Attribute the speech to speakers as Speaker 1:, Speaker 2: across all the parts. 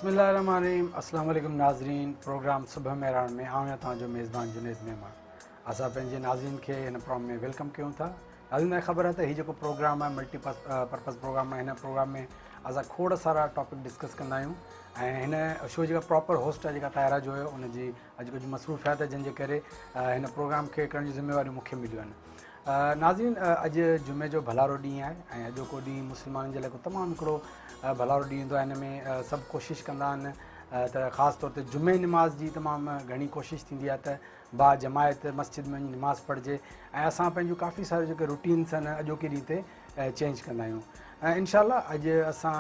Speaker 1: बिस्मिल्लाहिर्रहमानिर्रहीम। अस्सलाम वालेकुम नाज़रीन। प्रोग्राम सुबह मेहरान में आऊं तव्हांजो मेज़बान जुनेद मेहमान। असां पंहिंजे नाज़रीन खे हिन प्रोग्राम में वेलकम कयूं था। नाज़रीन ख़बर आहे त हीउ जेको प्रोग्राम आहे पर्पज़ प्रोग्राम आहे। हिन प्रोग्राम में असां खोड़ सारा टॉपिक डिस्कस कंदा आहियूं ऐं हिन शो जेका प्रॉपर होस्ट आहे जेका तायरा जो हुयो उनजी अॼु कुझु मसरूफ़ियात जंहिंजे करे हिन प्रोग्राम खे करण जी ज़िम्मेवारियूं मूंखे मिलियूं आहिनि। नाज़रीन, अॼु जुमे जो भलारो ॾींहुं आहे ऐं अॼोको ॾींहुं मुस्लमाननि जे लाइ तमामु हिकिड़ो भलारो ॾींहुं ईंदो आहे। हिन में सभु कोशिशि कंदा आहिनि त ख़ासि तौर ते जुमे निमाज़ जी तमामु घणी कोशिशि थींदी आहे त बा जमायत मस्जिद में वञी निमाज़ पढ़िजे ऐं असां पंहिंजूं काफ़ी सारियूं जेके रूटीन्स आहिनि अॼोके ॾींहं ते चेंज कंदा आहियूं। ऐं इनशाला अॼु असां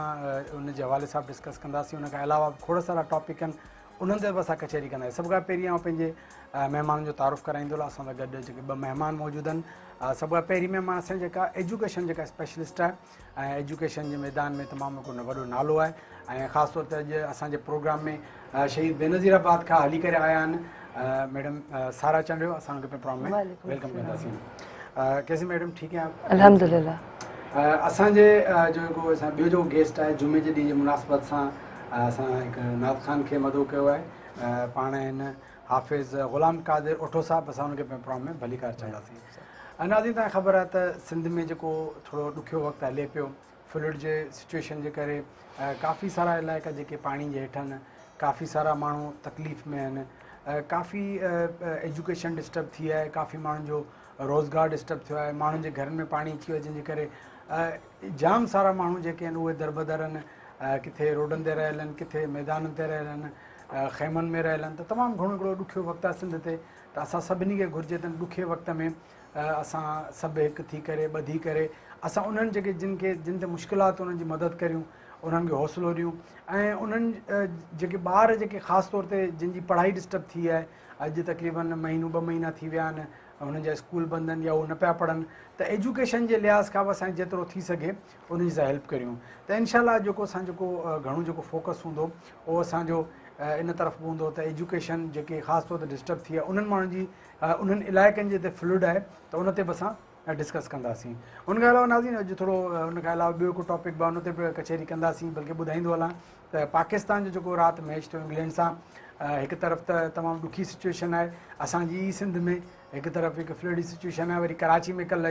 Speaker 1: उन जे हवाले सां डिस्कस कंदासीं। उन खां अलावा खोड़ सारा टॉपिक आहिनि उन्हनि ते बि असां कचहरी कंदासीं। सभु खां पहिरीं आउं पंहिंजे महिमाननि जो तारुफ़ कराईंदो। असां सां गॾु जेके ॿ महिमान मौजूदु आहिनि। सभु खां पहिरीं महिमान असांजी जेका एजुकेशन जेका स्पेशलिस्ट आहे ऐं एजुकेशन जे मैदान में तमामु हिकिड़ो वॾो नालो आहे ऐं ख़ासि तौर ते अॼु असांजे प्रोग्राम में शहीद बेनज़ीराबाद खां हली करे आया आहिनि मैडम सारा चंडियो। असां उनखे प्रोग्राम में वेलकम कंदासीं। कैसी मैडम, ठीकु आहे?
Speaker 2: अल्हम्दुलिल्लाह।
Speaker 1: असांजे जेको असां ॿियो जेको गेस्ट आहे जुमे जे ॾींहं जी मुनासिबत सां असां हिकु नात ख़ान खे मदो कयो आहे। पाण आहिनि हाफ़िज़ ग़ुलाम क़ादिर ओठो साहिबु। असां उनखे प्रोग्राम में भलीकार चवंदासीं। नाज़रीन, तव्हांखे ख़बर आहे त सिंध में जेको थोरो ॾुखियो वक़्तु हले पियो फ्लड जे सिचुएशन जे करे काफ़ी सारा इलाइक़ा जेके पाणी जे हेठि आहिनि, काफ़ी सारा माण्हू तकलीफ़ में आहिनि, काफ़ी एजुकेशन डिस्टर्ब थी आहे, काफ़ी माण्हुनि जो रोज़गारु डिस्टर्ब थियो आहे, माण्हुनि जे घरनि में पाणी अची वियो आहे जंहिंजे करे जाम सारा माण्हू जेके आहिनि उहे दरबदर आहिनि। किथे रोडनि ते रहियल आहिनि, किथे मैदाननि ते रहियल आहिनि, ख़ैमनि में रहियल आहिनि। त तमामु घणो हिकिड़ो ॾुखियो वक़्तु आहे सिंध ते। त असां सभिनी खे घुरिजे त ॾुखे वक़्त में असां सभु हिकु थी करे ॿधी करे असां उन्हनि जेके जिन ते मुश्किलात उन्हनि जी मदद करियूं, उन्हनि खे हौसलो ॾियूं ऐं उन्हनि जेके ॿार जेके ख़ासि तौर ते जिन जी पढ़ाई डिस्टर्ब थी आहे, अॼु तक़रीबन महीनूं 2 महीना थी विया आहिनि, उन्हनि जा स्कूल बंदि आहिनि या उहे न पिया पढ़नि, त एजुकेशन जे लिहाज़ खां बि असांखे जेतिरो थी सघे उन्हनि सां हेल्प करियूं। त इनशाला जेको असां जेको घणो जेको फोकस हूंदो उहो असांजो इन तरफ़ हूंदो त एजुकेशन जेके ख़ासि तौर ते डिस्टर्ब थी आहे उन्हनि माण्हुनि जी उन्हनि इलाइक़नि जे हिते फ्लड आहे त उन ते बि असां डिस्कस कंदासीं। उनखां अलावा नाज़रीन अॼु थोरो उनखां अलावा ॿियो हिकु टॉपिक बि आहे, उन ते बि कचहरी कंदासीं। बल्कि ॿुधाईंदो हलां त पाकिस्तान जो जेको राति मैच थियो इंग्लैंड सां, हिकु तरफ़ त तमामु ॾुखी सिचुएशन आहे असांजी ई सिंध में, हिकु तरफ़ हिकु फ्लडी सिचुएशन आहे। वरी कराची में कल्ह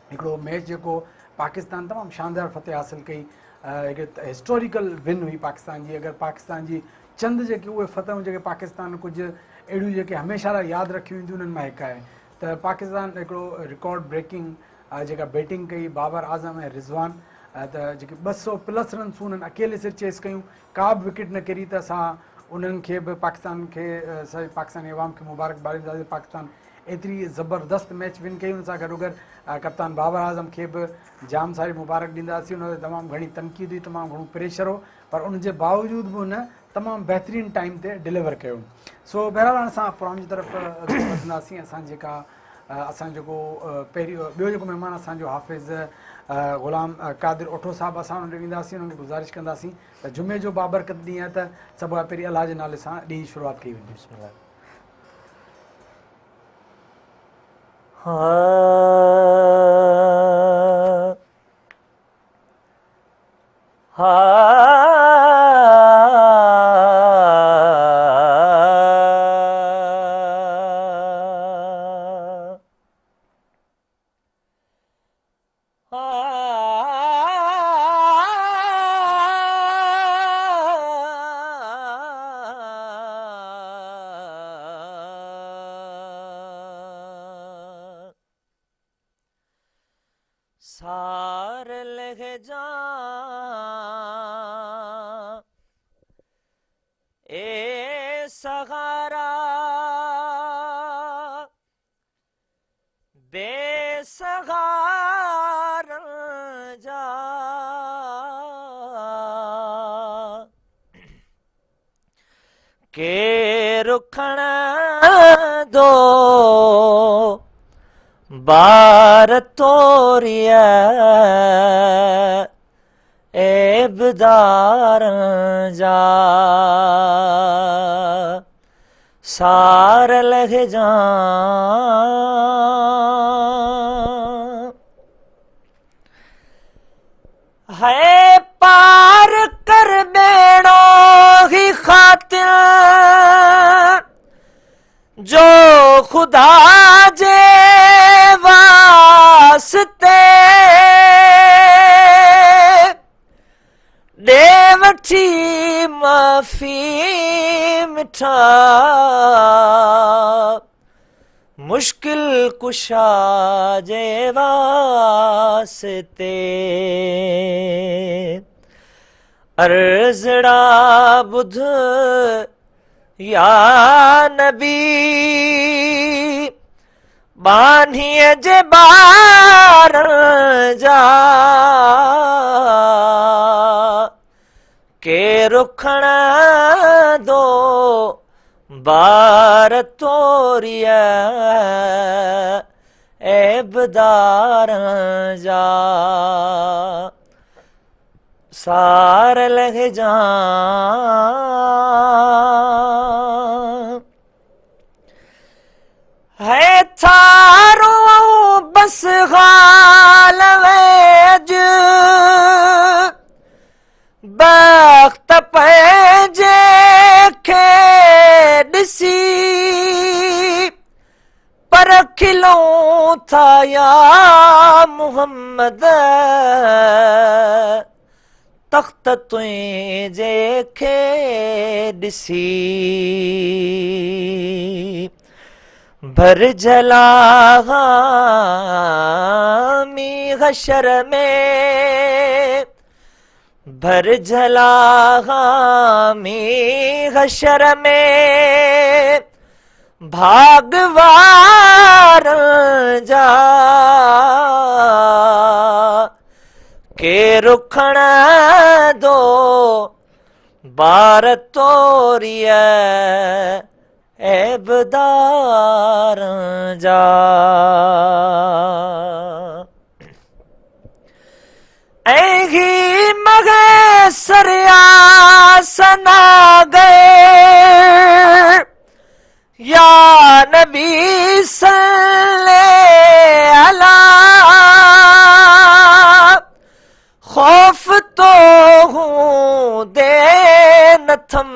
Speaker 1: हिकिड़ो मैच जेको पाकिस्तान तमामु शानदार फतेह हासिलु कई, हिकु हिस्टोरिकल विन हुई पाकिस्तान जी। अगरि पाकिस्तान जी चंद जेके उहे फतहूं जेके पाकिस्तान कुझु अहिड़ियूं जेके हमेशह लाइ यादि रखियूं वेंदियूं उन्हनि मां हिकु आहे त पाकिस्तान हिकिड़ो रिकॉर्ड ब्रेकिंग जेका बैटिंग कई बाबर आज़म ऐं रिज़वान, त जेके 200+ रन्स उन्हनि अकेले सिर चेस कयूं, का बि विकेट न किरी। त असां उन्हनि खे बि पाकिस्तान खे सॼे पाकिस्तानी अवाम खे मुबारकबाद ॾींदासीं। पाकिस्तान एतिरी ज़बरदस्त मैच विन कई। उन सां गॾोगॾु कप्तान बाबर आज़म खे बि जाम सारी मुबारक ॾींदासीं। उन ते तमामु घणी तनक़ीद हुई, तमामु घणो प्रेशर हो, पर उनजे बावजूदि बि उन तमामु बहितरीनु टाइम ते डिलीवर कयो। सो बहरहाल असां प्रोग्राम जी तरफ़ वधंदासीं। असां जेका असां जेको पहिरियों ॿियो जेको महिमान असांजो हाफ़िज़ ग़ुलाम क़ादिर ओठो साहिबु, असां उन ॾे वेंदासीं। उन्हनि खे गुज़ारिश कंदासीं त जुमे जो बाबरकत ॾींहुं आहे त सभु खां पहिरीं अलाह जे नाले सां ॾींहं जी शुरूआति कई वेंदी।
Speaker 3: सार लह जा ए सहारा बेसहार जा के रुखण दो बार तोरिया एबदार जा सार लह जा है पार कर बेड़ो खुदा जे वास्ते दे वठी माफ़ी मिठा मुश्किल कुशा जे वास्ते अर्ज़ड़ा बुध या नबी बानीअ जे ॿार जा के रुखण दो बार तोरिया ऐबदार जा सार लग जा है थारो बस हाल वेज बख्त पंहिंजे खे ॾिसी पर खिलूं था या मुहम्मद तख्त तुंहिंजे खे ॾिसी भरजला मी हशर में भरजला मी हशर में भागवार जा के रुखण दो बार तोरिया ऐबदार जा ऐही मगे सरिया सना गए या नबी सल्ले अला खौफ तो हूँ दे नथम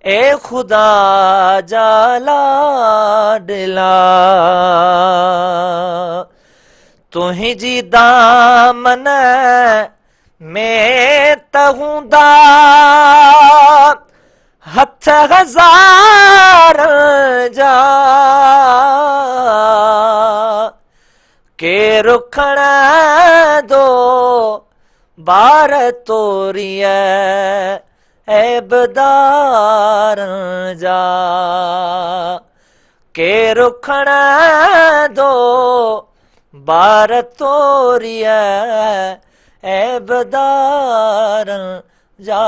Speaker 3: ए खुदा जाला दिला तुहिंजी दामन में तहूंदा हथ हजार जा के रुखण दो बार तोरिया ऐबदार जा के रुखण दो बार तोरिया ऐबदार जा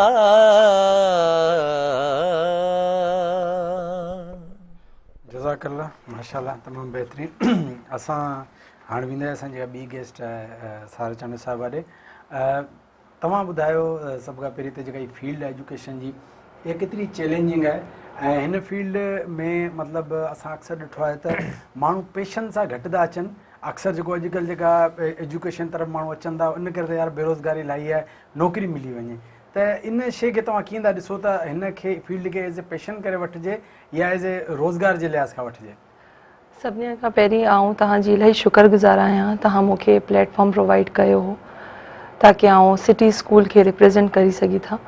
Speaker 1: जज़ाकल्ला माशाल्लाह तमामु बहितरीन असां हाणे वेंदा असांजी ॿी गेस्ट आहे सारा चांडू साहिब वारे तव्हां ॿुधायो सभु खां पहिरीं त जेका ही फील्ड आहे एजुकेशन जी इहा केतिरी चैलेंजिंग आहे ऐं हिन फील्ड में मतिलबु असां अक्सर ॾिठो आहे त माण्हू पेशन सां घटि था अचनि अक्सर जेको अॼुकल्ह जेका एजुकेशन तरफ़ माण्हू अचनि था इन करे त यार बेरोज़गारी इलाही आहे नौकिरी मिली वञे त इन शइ खे तव्हां कीअं था ॾिसो त हिन खे फील्ड खे एज़ ए पेशन करे वठिजे या एज़ ए रोज़गार जे लिहाज़ खां वठिजे
Speaker 2: सभिनी खां पहिरीं आऊं तव्हांजी इलाही शुक्रगुज़ार आहियां तव्हां मूंखे प्लेटफॉर्म प्रोवाइड कयो हो ताकि आऊं सिटी स्कूल खे रिप्रेज़ेंट करे सघी था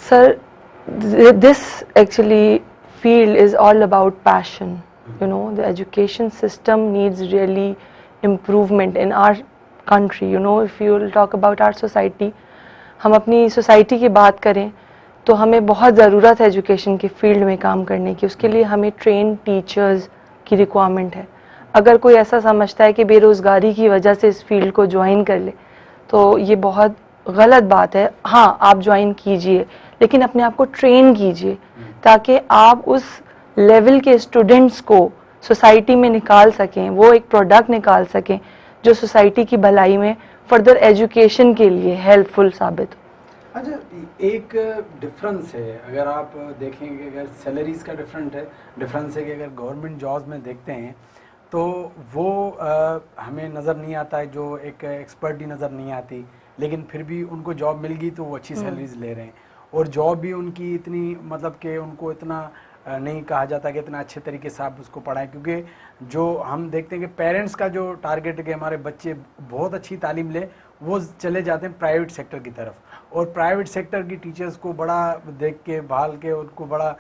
Speaker 2: sir this actually field is all about passion. You know, the education system needs really improvement in our country. You know, if you will talk about our society, हम अपनी society की बात करें तो हमें बहुत ज़रूरत है एजुकेशन के फील्ड में काम करने की उसके लिए हमें ट्रेन टीचर्स की रिक्वायरमेंट है अगर कोई ऐसा समझता है कि बेरोज़गारी की वजह से इस फील्ड को ज्वाइन कर ले तो ये बहुत गलत बात है हाँ आप ज्वाइन कीजिए लेकिन अपने आप को ट्रेन कीजिए ताकि आप उस लेवल के स्टूडेंट्स को सोसाइटी में निकाल सकें वो एक प्रोडक्ट निकाल सकें जो सोसाइटी की भलाई में फर्दर एजुकेशन के लिए हेल्पफुल साबित हो
Speaker 1: अच्छा एक डिफरेंस है अगर आप देखेंगे अगर सैलरीज का डिफरेंस है कि अगर गवर्नमेंट जॉब्स में देखते हैं तो वो हमें नज़र नहीं आता है जो एक एक्सपर्टी नज़र नहीं आती लेकिन फिर भी उनको जॉब मिल गई तो वो अच्छी सैलरीज ले रहे हैं और जॉब भी उनकी इतनी मतलब कि उनको इतना نہیں کہا جاتا کہ اتنا اچھے طریقے سے آپ اس کو پڑھائیں, کیونکہ جو ہم دیکھتے ہیں کہ پیرنٹس کا جو ٹارگیٹ ہے کہ ہمارے بچے بہت اچھی تعلیم لیں, وہ چلے جاتے ہیں پرائیویٹ سیکٹر کی طرف, اور پرائیویٹ سیکٹر کی ٹیچرز کو بڑا دیکھ کے بھال کے ان کو بڑا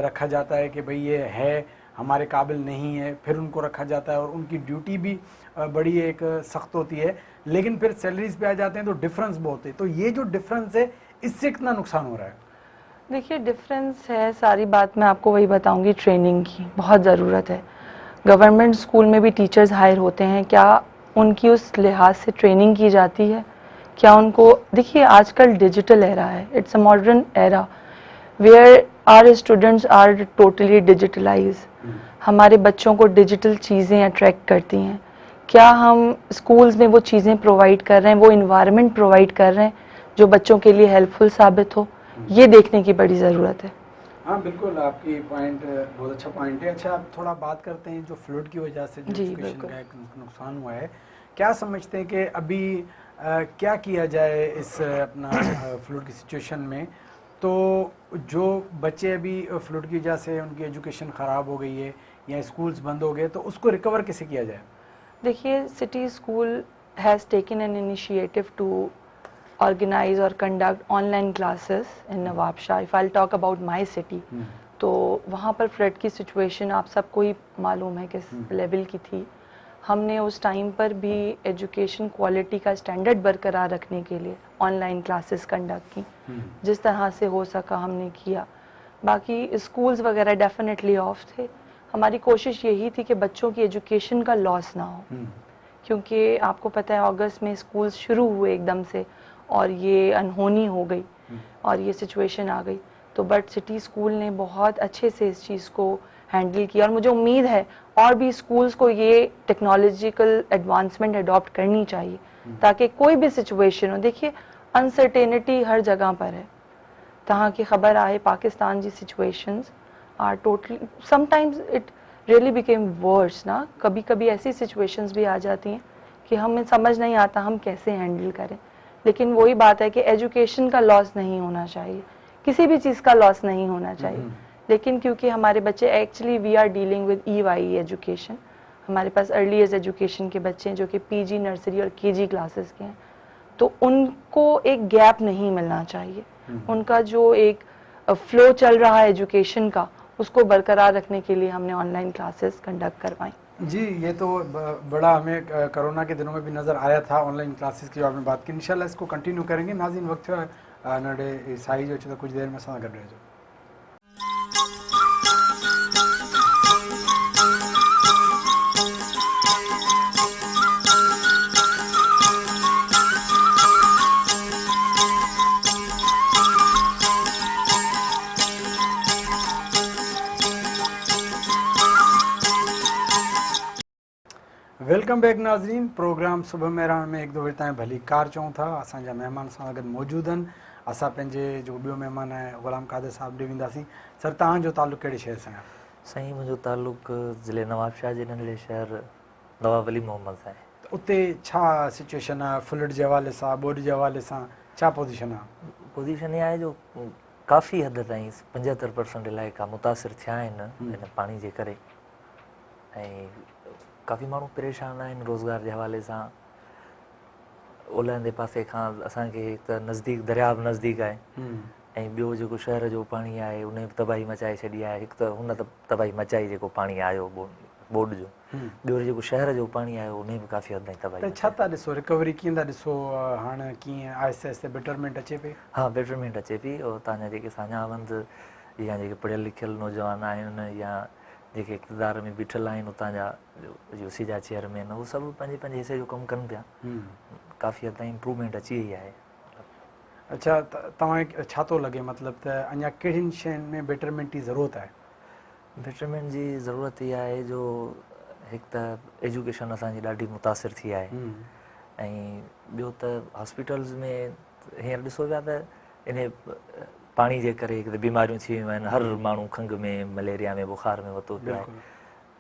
Speaker 1: رکھا جاتا ہے کہ بھئی یہ ہے ہمارے قابل نہیں ہے, پھر ان کو رکھا جاتا ہے, اور ان کی ڈیوٹی بھی بڑی ایک سخت ہوتی ہے, لیکن پھر سیلریز پہ آ جاتے ہیں تو ڈفرینس بہت ہے. تو یہ جو ڈفرینس ہے اس سے کتنا نقصان ہو رہا ہے؟
Speaker 2: دیکھیے ڈفرینس ہے, ساری بات میں آپ کو وہی بتاؤں گی, ٹریننگ کی بہت ضرورت ہے. گورنمنٹ اسکول میں بھی ٹیچرز ہائر ہوتے ہیں, کیا ان کی اس لحاظ سے ٹریننگ کی جاتی ہے؟ کیا ان کو, دیکھیے آج کل ڈیجیٹل ایرا ہے, it's a modern era where are students are totally digitalise. ہمارے بچوں کو ڈیجیٹل چیزیں اٹریکٹ کرتی ہیں. کیا ہم اسکولز میں وہ چیزیں پرووائڈ کر رہے ہیں, وہ انوائرمنٹ پرووائڈ کر رہے ہیں جو بچوں کے لیے ہیلپ فل ثابت ہو؟ یہ دیکھنے کی بڑی ضرورت ہے.
Speaker 1: ہاں بالکل, آپ کی پوائنٹ بہت اچھا پوائنٹ ہے. اچھا آپ تھوڑا بات کرتے ہیں جو فلڈ کی وجہ سے جو ایجوکیشن کا ایک نقصان ہوا ہے, کیا سمجھتے ہیں کہ ابھی کیا کیا جائے اس اپنا فلڈ کی سچویشن میں؟ تو جو بچے ابھی فلڈ کی وجہ سے ان کی ایجوکیشن خراب ہو گئی ہے یا اسکولز بند ہو گئے, تو اس کو ریکور کیسے کیا جائے؟
Speaker 2: دیکھیے city school has taken an initiative to organize or conduct online classes in Nawab Shah. If I'll talk about my city, تو وہاں پر فلڈ کی سچویشن آپ سب کو ہی معلوم ہے کس لیول کی تھی. ہم نے اس ٹائم پر بھی ایجوکیشن کوالٹی کا اسٹینڈرڈ برقرار رکھنے کے لیے آن لائن کلاسز کنڈکٹ کی, جس طرح سے ہو سکا ہم نے کیا. باقی اسکولز وغیرہ ڈیفینیٹلی آف تھے. ہماری کوشش یہی تھی کہ بچوں کی ایجوکیشن کا لاس نہ ہو, کیونکہ آپ کو پتہ ہے اگست میں اسکولز شروع ہوئے ایک دم سے, اور یہ انہونی ہو گئی اور یہ سچویشن آ گئی. تو بٹ سٹی اسکول نے بہت اچھے سے اس چیز کو ہینڈل کیا, اور مجھے امید ہے اور بھی اسکولز کو یہ ٹیکنالوجیکل ایڈوانسمنٹ اڈاپٹ کرنی چاہیے تاکہ کوئی بھی سچویشن ہو. دیکھیے انسرٹینٹی ہر جگہ پر ہے, تہاں کی خبر آئے پاکستان کی situations are totally sometimes it really became worse نا. کبھی کبھی ایسی سچویشنز بھی آ جاتی ہیں کہ ہمیں سمجھ نہیں آتا ہم کیسے ہینڈل کریں. لیکن وہی بات ہے کہ ایجوکیشن کا لاس نہیں ہونا چاہیے, کسی بھی چیز کا لاس نہیں ہونا چاہیے. لیکن کیونکہ ہمارے بچے actually we are dealing with EYE education, ہمارے پاس ارلی ایج ایجوکیشن کے بچے ہیں جو کہ PG نرسری اور KG کلاسز کے ہیں, تو ان کو ایک گیپ نہیں ملنا چاہیے. ان کا جو ایک فلو چل رہا ہے ایجوکیشن کا, اس کو برقرار رکھنے کے لیے ہم نے آن لائن کلاسز کنڈکٹ کروائیں.
Speaker 1: جی یہ تو بڑا ہمیں کرونا کے دنوں میں بھی نظر آیا تھا آن لائن کلاسز کی جو آپ نے بات کی. انشاءاللہ اس کو کنٹینیو کریں گے. ناظرین وقت نڈے سائی جو چھتا کچھ دیر میں ساتھ کر رہے جو ویلکم بیک ناظرین. پروگرام صبح مہران में एक दो ताईं भली कार चऊं था. असांजा महिमान सां गॾु मौजूदु आहिनि. असां पंहिंजे जो ॿियो महिमान आहे ग़ुलाम क़ादिर साहिब ॾे वेंदासीं. सर तव्हांजो तालुक़ु कहिड़े शहर सां आहे?
Speaker 3: साईं मुंहिंजो तालुक़ु ज़िले नवाबशाह जे नंढड़े शहर नवाब अली मोहम्मद सां आहे.
Speaker 1: उते छा सिचुएशन आहे फ्लड जे हवाले सां, ॿोॾि जे हवाले सां छा पोज़ीशन आहे?
Speaker 3: पोज़ीशन इहा आहे जो काफ़ी हद ताईं 75% इलाइक़ा मुतासिर थिया आहिनि हिन पाणी जे करे, ऐं काफ़ी माण्हू परेशान आहिनि रोज़गार जे हवाले सां. ओलहंदे पासे खां असांखे हिकु त नज़दीक दरिया बि नज़दीक आहे, ऐं ॿियो जेको शहर जो पाणी आहे उन बि तबाही मचाए छॾी आहे. हिकु त हुन तबाही मचाई जेको पाणी आयो बोड जो, ॿियो जेको शहर जो पाणी आयो उन बि काफ़ी हद ताईं तबाही.
Speaker 1: त छा था ॾिसो रिकवरी कीअं था ॾिसो हाणे, कीअं आहिस्ते आहिस्ते बेटरमेंट अचे पई?
Speaker 3: हा बेटरमेंट अचे पई. और तव्हांजा जेके साञावंद या जेके पढ़ियल लिखियल नौजवान आहिनि या जेके इक़्तिदार में बीठल आहिनि उतां जा यूसी जा चेयरमैन, उहे सभु पंहिंजे पंहिंजे हिसे जो कमु कनि पिया. काफ़ी हद ताईं इम्प्रूवमेंट अची वई आहे.
Speaker 1: अच्छा तव्हांखे छा थो लॻे मतिलबु त अञा कहिड़ियुनि शयुनि में बेटरमेंट जी ज़रूरत आहे?
Speaker 3: बेटरमेंट जी ज़रूरत इहा आहे जो हिकु त एजुकेशन असांजी ॾाढी मुतासिर थी आहे, ऐं ॿियो त हॉस्पिटल्स में हींअर ॾिसो पिया त इन पाणी जे करे हिकु त बीमारियूं थी वियूं आहिनि. हर माण्हू खंघि में, मलेरिया में, बुखार में वतो पियो आहे.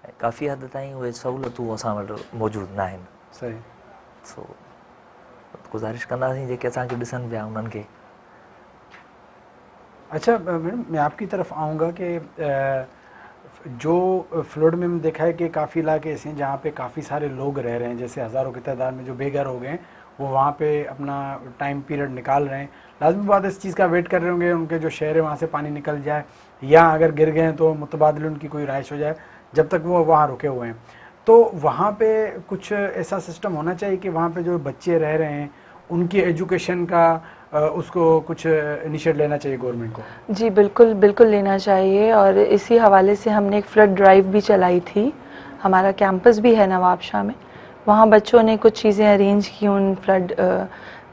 Speaker 3: ऐं काफ़ी हद ताईं उहे सहूलियतूं असां वटि मौजूदु न आहिनि.
Speaker 1: सही.
Speaker 3: सो गुज़ारिश कंदासीं जेके असांखे ॾिसनि पिया उन्हनि खे
Speaker 1: اچھا میڈم میں آپ کی طرف آؤں گا کہ جو فلوڈ میں دیکھا ہے کہ کافی علاقے ایسے ہیں جہاں پہ کافی سارے لوگ رہ رہے ہیں, جیسے ہزاروں کی تعداد میں جو بے گھر ہو گئے ہیں وہ وہاں پہ اپنا ٹائم پیریڈ نکال رہے ہیں. لازمی بات اس چیز کا ویٹ کر رہے ہوں گے ان کے جو شہر ہے وہاں سے پانی نکل جائے, یا اگر گر گئے ہیں تو متبادل ان کی کوئی رہائش ہو جائے جب تک وہ وہاں رکے ہوئے ہیں. تو وہاں پہ کچھ ایسا سسٹم ہونا چاہیے کہ وہاں پہ جو بچے رہ رہے ہیں ان کی ایجوکیشن کا اس کو کچھ انیشیٹ لینا چاہیے گورنمنٹ کو.
Speaker 2: جی بالکل بالکل لینا چاہیے, اور اسی حوالے سے ہم نے ایک فلڈ ڈرائیو بھی چلائی تھی. ہمارا کیمپس بھی ہے نواب شاہ میں, وہاں بچوں نے کچھ چیزیں ارینج کی ان فلڈ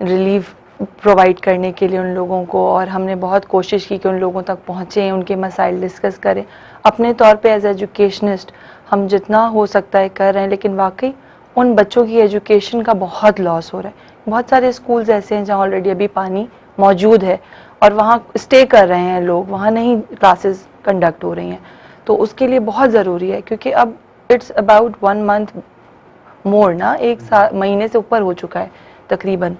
Speaker 2: ریلیف پرووائڈ کرنے کے لیے ان لوگوں کو, اور ہم نے بہت کوشش کی کہ ان لوگوں تک پہنچیں, ان کے مسائل ڈسکس کریں. اپنے طور پہ ایز ایجوکیشنسٹ ہم جتنا ہو سکتا ہے کر رہے ہیں, لیکن واقعی ان بچوں کی ایجوکیشن کا بہت لاس ہو رہا ہے. بہت سارے اسکولز ایسے ہیں جہاں آلریڈی ابھی پانی موجود ہے اور وہاں اسٹے کر رہے ہیں لوگ, وہاں نہیں کلاسز کنڈکٹ ہو رہی ہیں. تو اس کے لیے بہت ضروری ہے, کیونکہ اب اٹس اباؤٹ 1 month مور نا, 1 مہینے سے اوپر ہو چکا ہے تقریباً.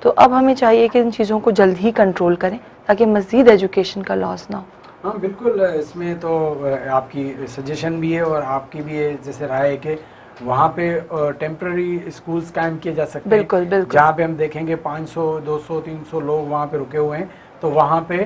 Speaker 2: تو اب ہمیں چاہیے کہ ان چیزوں کو جلد ہی کنٹرول کریں تاکہ مزید ایجوکیشن کا لاس نہ ہو.
Speaker 1: ہاں بالکل, اس میں تو آپ کی سجیشن بھی ہے اور آپ کی بھی جیسے رائے ہے کہ وہاں پہ ٹیمپرری اسکولز قائم کیے جا سکتے ہیں.
Speaker 2: بالکل بالکل,
Speaker 1: جہاں پہ ہم دیکھیں گے 500 200 300 لوگ وہاں پہ رکے ہوئے ہیں, تو وہاں پہ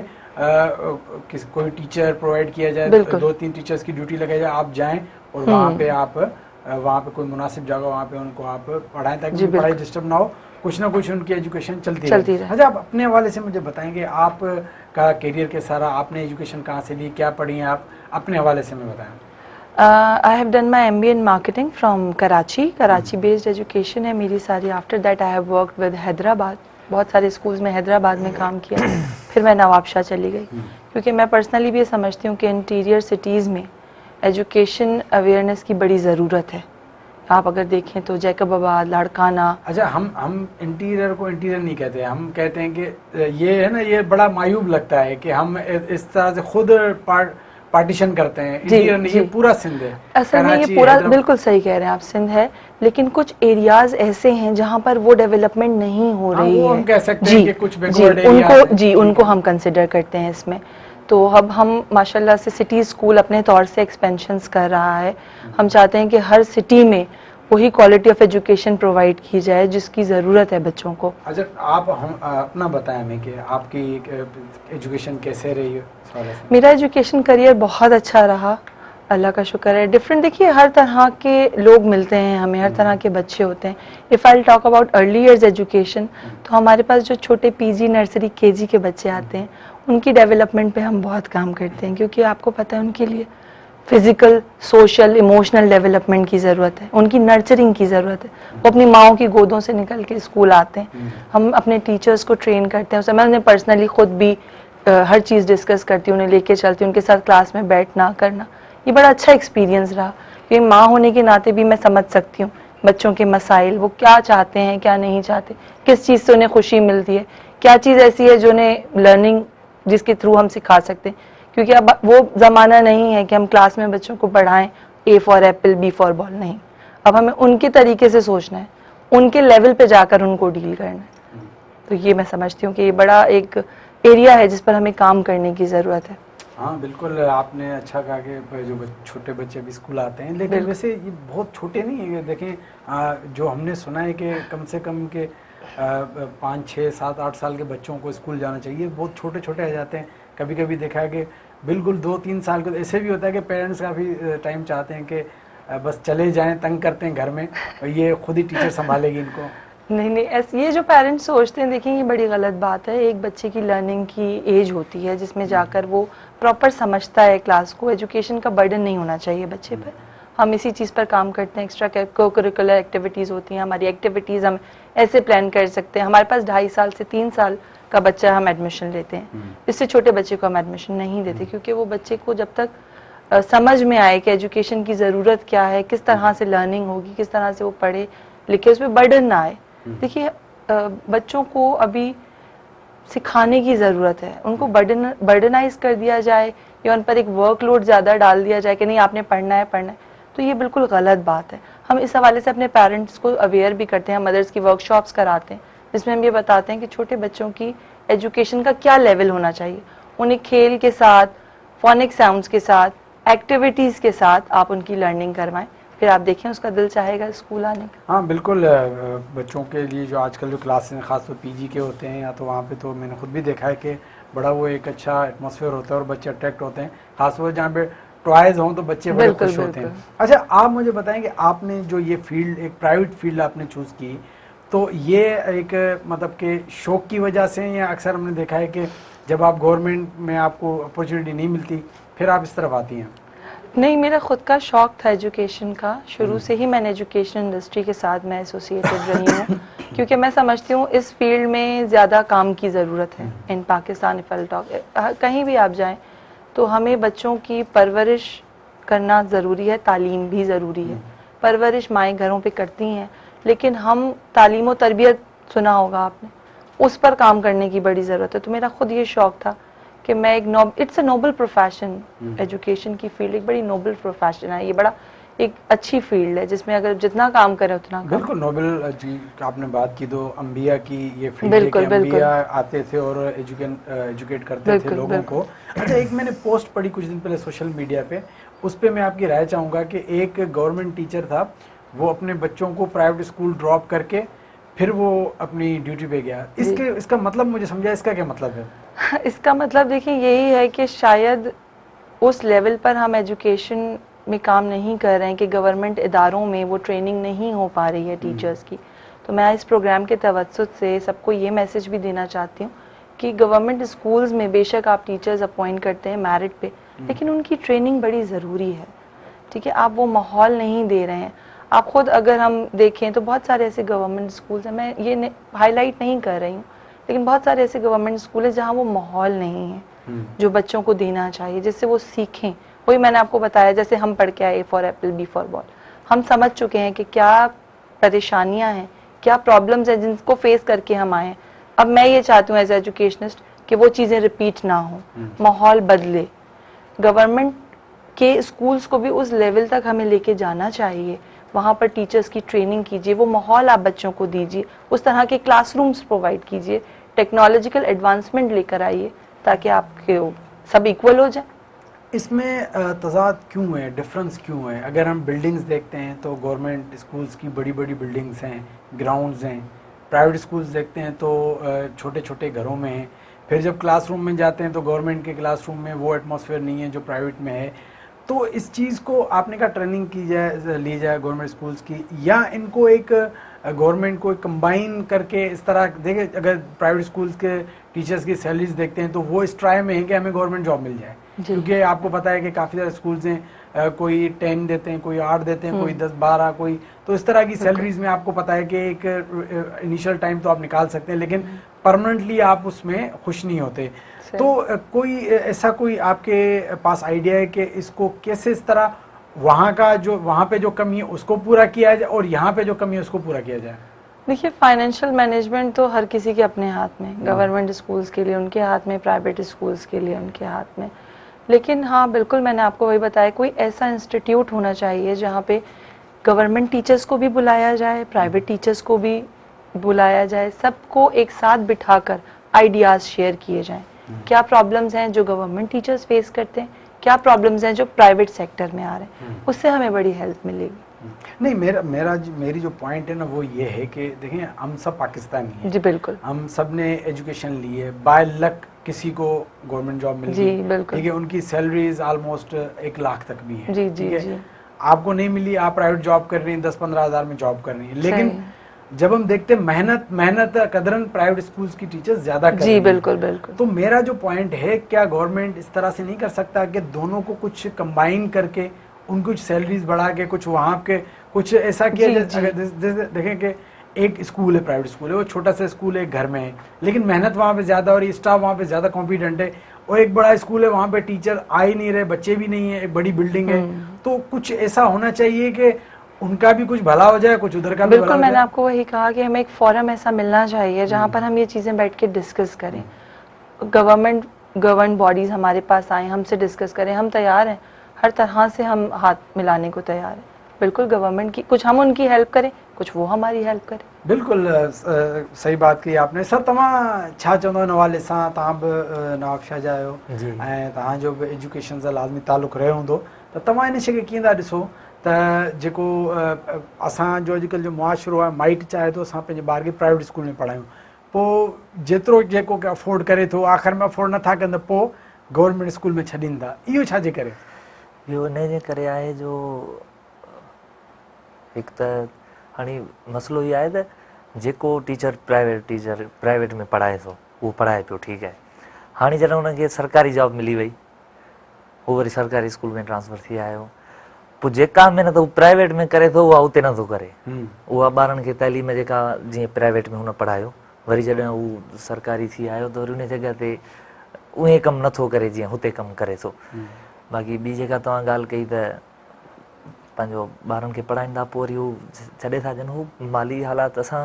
Speaker 1: کوئی ٹیچر پرووائڈ کیا جائے, 2-3 ٹیچرز کی ڈیوٹی لگائی جائے, آپ جائیں اور وہاں پہ کوئی مناسب جگہ وہاں پہ ان کو آپ پڑھائیں تاکہ پڑھائی ڈسٹرب نہ ہو, کچھ نہ کچھ ان کی ایجوکیشن چلتی رہے. اچھا آپ اپنے حوالے سے مجھے بتائیں کہ آپ کا کیریئر کے سارا آپ نے ایجوکیشن کہاں سے لی, کیا پڑھی ہیں آپ, اپنے حوالے سے ہمیں بتائیں.
Speaker 2: I have done my MBA in marketing from Karachi based education ہے میری ساری. after that I have worked with Hyderabad, بہت سارے اسکولز میں حیدرآباد میں کام کیا. پھر میں نواب شاہ چلی گئی, کیونکہ میں پرسنلی بھی یہ سمجھتی ہوں کہ انٹیریئر سٹیز میں ایجوکیشن اویئرنیس کی بڑی ضرورت ہے. آپ اگر دیکھیں تو جیکب آباد, لاڑکانہ.
Speaker 1: اچھا ہم انٹیریئر کو انٹیریئر نہیں کہتے, ہم کہتے ہیں کہ یہ ہے نا, یہ بڑا معیوب لگتا ہے کہ ہم اس طرح سے خود پارٹیشن کرتے ہیں. انٹیریئر نہیں, یہ پورا سندھ ہے.
Speaker 2: اصل میں یہ پورا بالکل صحیح کہہ رہے ہیں آپ, سندھ ہے, لیکن کچھ ایریاز ایسے ہیں جہاں پر وہ ڈیولپمنٹ نہیں ہو رہی ہے.
Speaker 1: ہم کہہ سکتے ہیں کہ کچھ بیکورڈ
Speaker 2: ان کو ہم کنسیڈر کرتے ہیں اس میں. تو اب ہم ماشاءاللہ سے سٹی اسکول اپنے طور سے ایکسپینشنز کر رہا ہے. ہم چاہتے ہیں کہ ہر سٹی میں وہی کوالٹی آف ایجوکیشن پرووائڈ کی جائے جس کی ضرورت ہے بچوں کو.
Speaker 1: اچھا آپ اپنا بتائیں ہمیں کہ آپ کی ایجوکیشن کیسے رہی ہے؟
Speaker 2: میرا ایجوکیشن کریئر بہت اچھا رہا, اللہ کا شکر ہے. ڈفرینٹ دیکھیے, ہر طرح کے لوگ ملتے ہیں ہمیں, ہر طرح کے بچے ہوتے ہیں. If I talk about early years education, تو ہمارے پاس جو چھوٹے PG نرسری KG کے بچے آتے ہیں ان کی ڈیولپمنٹ پہ ہم بہت کام کرتے ہیں, کیونکہ آپ کو پتہ ہے ان کے لیے فزیکل, سوشل, ایموشنل ڈیولپمنٹ کی ضرورت ہے, ان کی نرچرنگ کی ضرورت ہے. وہ اپنی ماؤں کی گودوں سے نکل کے اسکول آتے ہیں. ہم اپنے ٹیچرز کو ٹرین کرتے ہیں. میں انہیں پرسنلی خود بھی ہر چیز ڈسکس کرتی ہوں, انہیں لے کے چلتی ہوں, ان کے ساتھ کلاس میں بیٹھنا کرنا. یہ بڑا اچھا ایکسپیرینس رہا, کہ ماں ہونے کے ناطے بھی میں سمجھ سکتی ہوں بچوں کے مسائل, وہ کیا چاہتے ہیں کیا نہیں چاہتے, کس چیز سے انہیں خوشی ملتی ہے, کیا چیز ایسی ہے جو انہیں لرننگ جس کے تھرو ہم سکھا سکتے ہیں. کیونکہ اب وہ زمانہ نہیں ہے کہ ہم کلاس میں بچوں کو پڑھائیں A for apple B for بال, نہیں. اب ہمیں ان کے طریقے سے سوچنا ہے, ان کے لیول پہ جا کر ان کو ڈیل کرنا ہے. تو یہ میں سمجھتی ہوں کہ یہ بڑا ایک ایریا ہے جس پر ہمیں کام کرنے کی ضرورت ہے.
Speaker 1: ہاں بالکل, آپ نے اچھا کہا کہ جو چھوٹے بچے بھی اسکول آتے ہیں, لیکن ویسے یہ بہت چھوٹے نہیں ہیں. دیکھیں جو ہم نے سنا ہے کہ کم سے کم کہ 5 6 7 8 سال کے بچوں کو اسکول جانا چاہیے, بہت چھوٹے چھوٹے آ جاتے ہیں. کبھی کبھی دیکھا ہے کہ بالکل 2-3 سال کے, ایسے بھی ہوتا ہے کہ پیرنٹس کافی ٹائم چاہتے ہیں کہ بس چلے جائیں, تنگ کرتے ہیں گھر میں, یہ خود ہی ٹیچر سنبھالے گی ان کو.
Speaker 2: نہیں, یہ جو پیرنٹس سوچتے ہیں, دیکھیں یہ بڑی غلط بات ہے. ایک بچے کی لرننگ کی ایج ہوتی ہے جس میں جا کر وہ پراپر سمجھتا ہے کلاس کو. ایجوکیشن کا برڈن نہیں ہونا چاہیے بچے پر. ہم اسی چیز پر کام کرتے ہیں. ایکسٹرا کوکریکولر ایکٹیویٹیز ہوتی ہیں, ہماری ایکٹیویٹیز ہم ایسے پلان کر سکتے ہیں. ہمارے پاس 2.5 سال سے 3 سال کا بچہ ہم ایڈمیشن لیتے ہیں, اس سے چھوٹے بچے کو ہم ایڈمیشن نہیں دیتے, کیونکہ وہ بچے کو جب تک سمجھ میں آئے کہ ایجوکیشن کی ضرورت کیا ہے, کس طرح سے لرننگ ہوگی, کس طرح سے وہ پڑھے لکھے, اس پہ برڈن نہ آئے. دیکھیے بچوں کو ابھی سکھانے کی ضرورت ہے. ان کو برڈنائز کر دیا جائے یا ان پر ایک ورک لوڈ زیادہ ڈال دیا جائے کہ نہیں آپ نے پڑھنا ہے, تو یہ بالکل غلط بات ہے. ہم اس حوالے سے اپنے پیرنٹس کو اویئر بھی کرتے ہیں, مدرس کی ورک شاپس کراتے ہیں جس میں ہم یہ بتاتے ہیں کہ چھوٹے بچوں کی ایجوکیشن کا کیا لیول ہونا چاہیے. انہیں کھیل کے ساتھ, فونک ساؤنڈز کے ساتھ, ایکٹیویٹیز کے ساتھ آپ ان کی لرننگ کروائیں, پھر آپ دیکھیں اس کا دل چاہے گا اسکول آنے کا.
Speaker 1: ہاں بالکل, بچوں کے لیے جو آج کل جو کلاسز ہیں خاص طور پی جی کے ہوتے ہیں, یا تو وہاں پہ تو میں نے خود بھی دیکھا ہے کہ بڑا وہ ایک اچھا ایٹماسفیئر ہوتا ہے اور بچے اٹریکٹ ہوتے ہیں, خاص طور جہاں پہ ٹوائز ہوں تو بچے بڑے خوش ہوتے ہیں. اچھا آپ مجھے بتائیں کہ آپ نے جو یہ فیلڈ, ایک پرائیویٹ فیلڈ آپ نے چوز کی, تو یہ ایک مطلب کہ شوق کی وجہ سے, یا اکثر ہم نے دیکھا ہے کہ جب آپ گورنمنٹ میں آپ کو اپرچونیٹی نہیں ملتی پھر آپ اس طرف آتی ہیں؟
Speaker 2: نہیں, میرا خود کا شوق تھا ایجوکیشن کا, شروع سے ہی میں نے ایجوکیشن انڈسٹری کے ساتھ میں ایسوسیٹڈ رہی ہوں, کیونکہ میں سمجھتی ہوں اس فیلڈ میں زیادہ کام کی ضرورت ہے. ان پاکستان کہیں بھی آپ جائیں تو ہمیں بچوں کی پرورش کرنا ضروری ہے, تعلیم بھی ضروری ہے. پرورش مائیں گھروں پہ کرتی ہیں, لیکن ہم تعلیم و تربیت سنا ہوگا آپ نے, اس پر کام کرنے کی بڑی ضرورت ہے. تو میرا خود یہ شوق تھا کہ میں ایک it's a noble profession, education کی فیلڈ ایک بڑی نوبل پروفیشن ہے, یہ بڑا ایک اچھی فیلڈ ہے جس میں اگر جتنا کام کرے اتنا کام.
Speaker 1: بالکل نوبل جی آپ نے بات کی تو انبیاء کی یہ فیلڈ ہے کہ انبیاء آتے تھے اور ایجوکیٹ کرتے تھے لوگوں کو. اچھا ایک میں نے پوسٹ پڑھی کچھ دن پہلے سوشل میڈیا پہ, اس پہ میں آپ کی رائے چاہوں گا کہ ایک گورنمنٹ ٹیچر تھا, وہ اپنے بچوں کو پرائیویٹ اسکول ڈراپ کر کے پھر وہ اپنی ڈیوٹی پہ گیا. اس کا مطلب مجھے سمجھا, اس کا کیا مطلب ہے؟
Speaker 2: اس کا مطلب دیکھیں یہی ہے کہ شاید اس لیول پر ہم ایجوکیشن میں کام نہیں کر رہے ہیں کہ گورنمنٹ اداروں میں وہ ٹریننگ نہیں ہو پا رہی ہے ٹیچرز کی. تو میں اس پروگرام کے توسط سے سب کو یہ میسج بھی دینا چاہتی ہوں کہ گورنمنٹ اسکولز میں بے شک آپ ٹیچرز اپوائنٹ کرتے ہیں میرٹ پہ, لیکن ان کی ٹریننگ بڑی ضروری ہے. ٹھیک ہے, آپ وہ ماحول نہیں دے رہے ہیں. آپ خود اگر ہم دیکھیں تو بہت سارے ایسے گورنمنٹ اسکولز ہیں, میں یہ ہائی لائٹ نہیں کر رہی ہوں, لیکن بہت سارے ایسے گورنمنٹ اسکول ہیں جہاں وہ ماحول نہیں ہے جو بچوں کو دینا چاہیے, جس سے وہ سیکھیں. وہی میں نے آپ کو بتایا, جیسے ہم پڑھ کے آئے اے فار ایپل بی فار بال, ہم سمجھ چکے ہیں کہ کیا پریشانیاں ہیں, کیا پرابلمز ہیں جن کو فیس کر کے ہم آئے ہیں. اب میں یہ چاہتی ہوں ایز اے ایجوکیشنسٹ کہ وہ چیزیں ریپیٹ نہ ہوں, ماحول بدلے. گورنمنٹ کے اسکولز کو بھی اس لیول تک ہمیں لے کے جانا چاہیے, وہاں پر ٹیچرز کی ٹریننگ کیجیے, وہ ماحول آپ بچوں کو دیجیے, اس طرح کے کلاس رومز پرووائڈ کیجیے, ٹیکنالوجیکل ایڈوانسمنٹ لے کر آئیے تاکہ آپ کے سب ایکول ہو جائیں.
Speaker 1: اس میں تضاد کیوں ہے, ڈفرنس کیوں ہے؟ اگر ہم بلڈنگز دیکھتے ہیں تو گورنمنٹ اسکولز کی بڑی بڑی بلڈنگز ہیں, گراؤنڈز ہیں. پرائیویٹ اسکولز دیکھتے ہیں تو چھوٹے چھوٹے گھروں میں ہیں. پھر جب کلاس روم میں جاتے ہیں تو گورنمنٹ کے کلاس روم میں وہ ایٹماسفیئر نہیں ہے جو پرائیویٹ میں ہے. تو اس چیز کو آپ نے کہا ٹریننگ کی جائے, لی جائے گورنمنٹ اسکولز کی, یا ان کو ایک گورنمنٹ کو کمبائن کر کے اس طرح دیکھیں. اگر پرائیویٹ اسکولز کے ٹیچرز کی سیلریز دیکھتے ہیں تو وہ اس ٹرائی میں ہیں کہ ہمیں گورنمنٹ جاب مل جائے, کیونکہ آپ کو پتا ہے کہ کافی سارے اسکولز ہیں, کوئی 10 دیتے ہیں, کوئی 8 دیتے ہیں, کوئی 10 12, کوئی تو اس طرح کی سیلریز میں آپ کو پتا ہے کہ ایک انیشیل ٹائم تو آپ نکال سکتے ہیں, لیکن پرماننٹلی آپ اس میں خوش نہیں ہوتے. تو کوئی ایسا کوئی آپ کے پاس آئیڈیا ہے کہ اس کو کیسے اس طرح وہاں پہ جو کمی ہے اس کو پورا کیا جائے اور یہاں پہ جو کمی ہے اس کو پورا کیا جائے؟
Speaker 2: دیکھیے فائنینشیل مینجمنٹ تو ہر کسی کے اپنے ہاتھ میں, گورنمنٹ اسکولز کے لیے ان کے ہاتھ میں, پرائیویٹ اسکولز کے لیے ان کے ہاتھ میں. لیکن ہاں بالکل میں نے آپ کو وہی بتایا, کوئی ایسا انسٹیٹیوٹ ہونا چاہیے جہاں پہ گورنمنٹ ٹیچرز کو بھی بلایا جائے, پرائیویٹ ٹیچرز کو بھی بلایا جائے, سب کو ایک ساتھ بٹھا کر آئیڈیاز شیئر کیے جائیں. کیا پرابلمز ہیں جو گورنمنٹ ٹیچرز فیس کرتے ہیں, کیا پرابلمز ہیں جو پرائیویٹ سیکٹر میں آ رہے ہیں, اس سے ہمیں بڑی ہیلپ ملے گی.
Speaker 1: نہیں میری جو پوائنٹ ہے نا وہ یہ ہے کہ دیکھیں ہم سب پاکستانی ہیں.
Speaker 2: جی بالکل.
Speaker 1: ہم سب نے ایجوکیشن لی ہے, بائی لک کسی کو گورنمنٹ جاب مل گئی.
Speaker 2: جی بالکل.
Speaker 1: ٹھیک ہے, ان کی سیلریز آلموسٹ 1 لاکھ تک بھی ہیں.
Speaker 2: جی جی جی.
Speaker 1: آپ کو نہیں ملی, آپ پرائیویٹ جاب کر رہی ہیں, 10-15 ہزار میں جاب کر رہی ہیں, لیکن جب ہم دیکھتے ہیں محنت قدرن پرائیویٹ اسکولز کی ٹیچرز زیادہ کر رہی ہیں.
Speaker 2: جی بالکل بالکل.
Speaker 1: تو میرا جو پوائنٹ ہے, کیا گورنمنٹ اس طرح سے نہیں کر سکتا کہ دونوں کو کچھ کمبائن کر کے ان کچھ سیلریز بڑھا کے کچھ وہاں کے کچھ ایسا کیا جائے؟ دیکھیں کہ ایک اسکول ہے, پرائیویٹ اسکول ہے, وہ چھوٹا سا اسکول ہے, گھر میں ہے, لیکن محنت وہاں پہ زیادہ ہو رہی ہے, اسٹاف وہاں پہ زیادہ کمپیٹنٹ ہے. اور ایک بڑا اسکول ہے, وہاں پہ ٹیچر آ ہی نہیں رہے, بچے بھی نہیں ہیں, ایک بڑی بلڈنگ ہے. تو کچھ ایسا ہونا چاہیے کہ ان کا بھی کچھ بھلا ہو جائے, کچھ ادھر کا بھی بھلا ہو جائے.
Speaker 2: بالکل, میں نے آپ کو وہی کہا کہ ہمیں ایک فورم ایسا ملنا چاہیے جہاں پر ہم یہ چیزیں بیٹھ کے ڈسکس کریں. گورنمنٹ باڈیز ہمارے پاس آئیں, ہم سے ڈسکس کریں, ہم تیار ہیں, ہر طرح سے ہم ہاتھ ملانے کو تیار ہیں. बिल्कुल गवर्नमेंट की, कुछ हम उनकी हेल्प करें, कुछ वो हमारी हेल्प करें।
Speaker 1: बिल्कुल सही बात की आपने। सर तव्हां छा चवंदव हिन हवाले सां? तव्हां बि नवाबशाह जा आहियो
Speaker 3: जी।
Speaker 1: ऐं तव्हांजो बि एजुकेशन सां लाज़मी तालुक़ु रहियो हूंदो, त तव्हां इन शइ खे कीअं था ॾिसो त जेको असांजो अॼुकल्ह जो मुआशिरो आहे, माइट चाहे थो असां पंहिंजे ॿार खे प्राइवेट स्कूल में पढ़ायूं, पोइ जेतिरो जेको अफोर्ड करे थो, आख़िर में अफोर्ड नथा कनि त पोइ गवर्नमेंट स्कूल में छॾीनि था। इहो छाजे करे?
Speaker 3: इहो इन जे करे आहे जो हिकु त हाणे मसइलो इहो आहे त जेको टीचर प्राइवेट में पढ़ाए थो उहो पढ़ाए पियो, ठीकु आहे। हाणे जॾहिं हुनखे सरकारी जॉब मिली वई, हू वरी सरकारी स्कूल में ट्रांसफर थी आयो, पोइ जेका महिनत हू प्राइवेट में करे थो उहा उते नथो करे। उहा ॿारनि खे तइलीम जेका जीअं प्राइवेट में हुन पढ़ायो, वरी जॾहिं हू सरकारी थी आयो त वरी उन जॻह ते उहे कमु नथो करे जीअं हुते कमु करे थो। बाक़ी ॿी जेका तव्हां ॻाल्हि कई त पंहिंजो ॿारनि खे पढ़ाईंदा, पोइ वरी हू छॾे था ॾियनि, हू माली हालात असां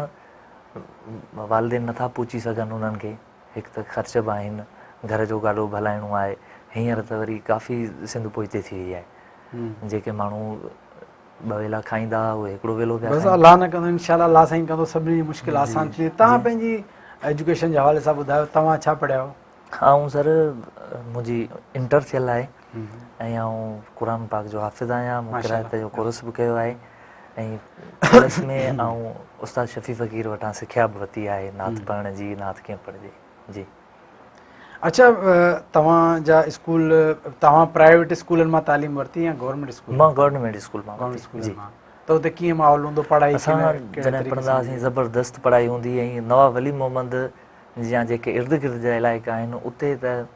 Speaker 3: वालदेन नथा पहुची सघनि उन्हनि खे। हिकु त ख़र्च बि आहिनि, घर जो गाॾो हलाइणो आहे, हींअर त वरी काफ़ी सिंध पोइते थी वई आहे। जेके माण्हू ॿ वेला खाईंदा उहे हिकिड़ो वेलो पिया
Speaker 1: बसि अलाह न कंदो, इंशाअल्लाह अलाह साईं कंदो, सभिनी जी मुश्किल आसान थी। तव्हां पंहिंजी एजुकेशन जे हवाले सां ॿुधायो, तव्हां छा पढ़िया आहियो?
Speaker 3: ऐं सर मुंहिंजी इंटर थियल आहे ऐं आउं क़ुर पाक जो हाफ़िज़ आहियां, मूं किरायत जो कोर्स बि कयो आहे ऐं प्लस में आउं उस्ताद शफ़ी फ़क़ीर वटां सिखिया बि वरिती आहे, नात पढ़ण जी, नात कीअं पढ़िजे। जी।
Speaker 1: अच्छा, तव्हांजा स्कूल, तव्हां प्राइवेट स्कूलनि मां तालीम वरिती या गवर्नमेंट स्कूल?
Speaker 3: मां गवर्नमेंट स्कूल मां
Speaker 1: गवर्नमेंट
Speaker 3: वरिती।
Speaker 1: स्कूल
Speaker 3: जी।
Speaker 1: मां। त हुते कीअं माहौल हूंदो पढ़ाई?
Speaker 3: असां जॾहिं पढ़ंदा हुआसीं ज़बरदस्त पढ़ाई हूंदी, ऐं नवाब वली मोहम्मद या जेके इर्द गिर्द जा इलाइक़ा आहिनि उते त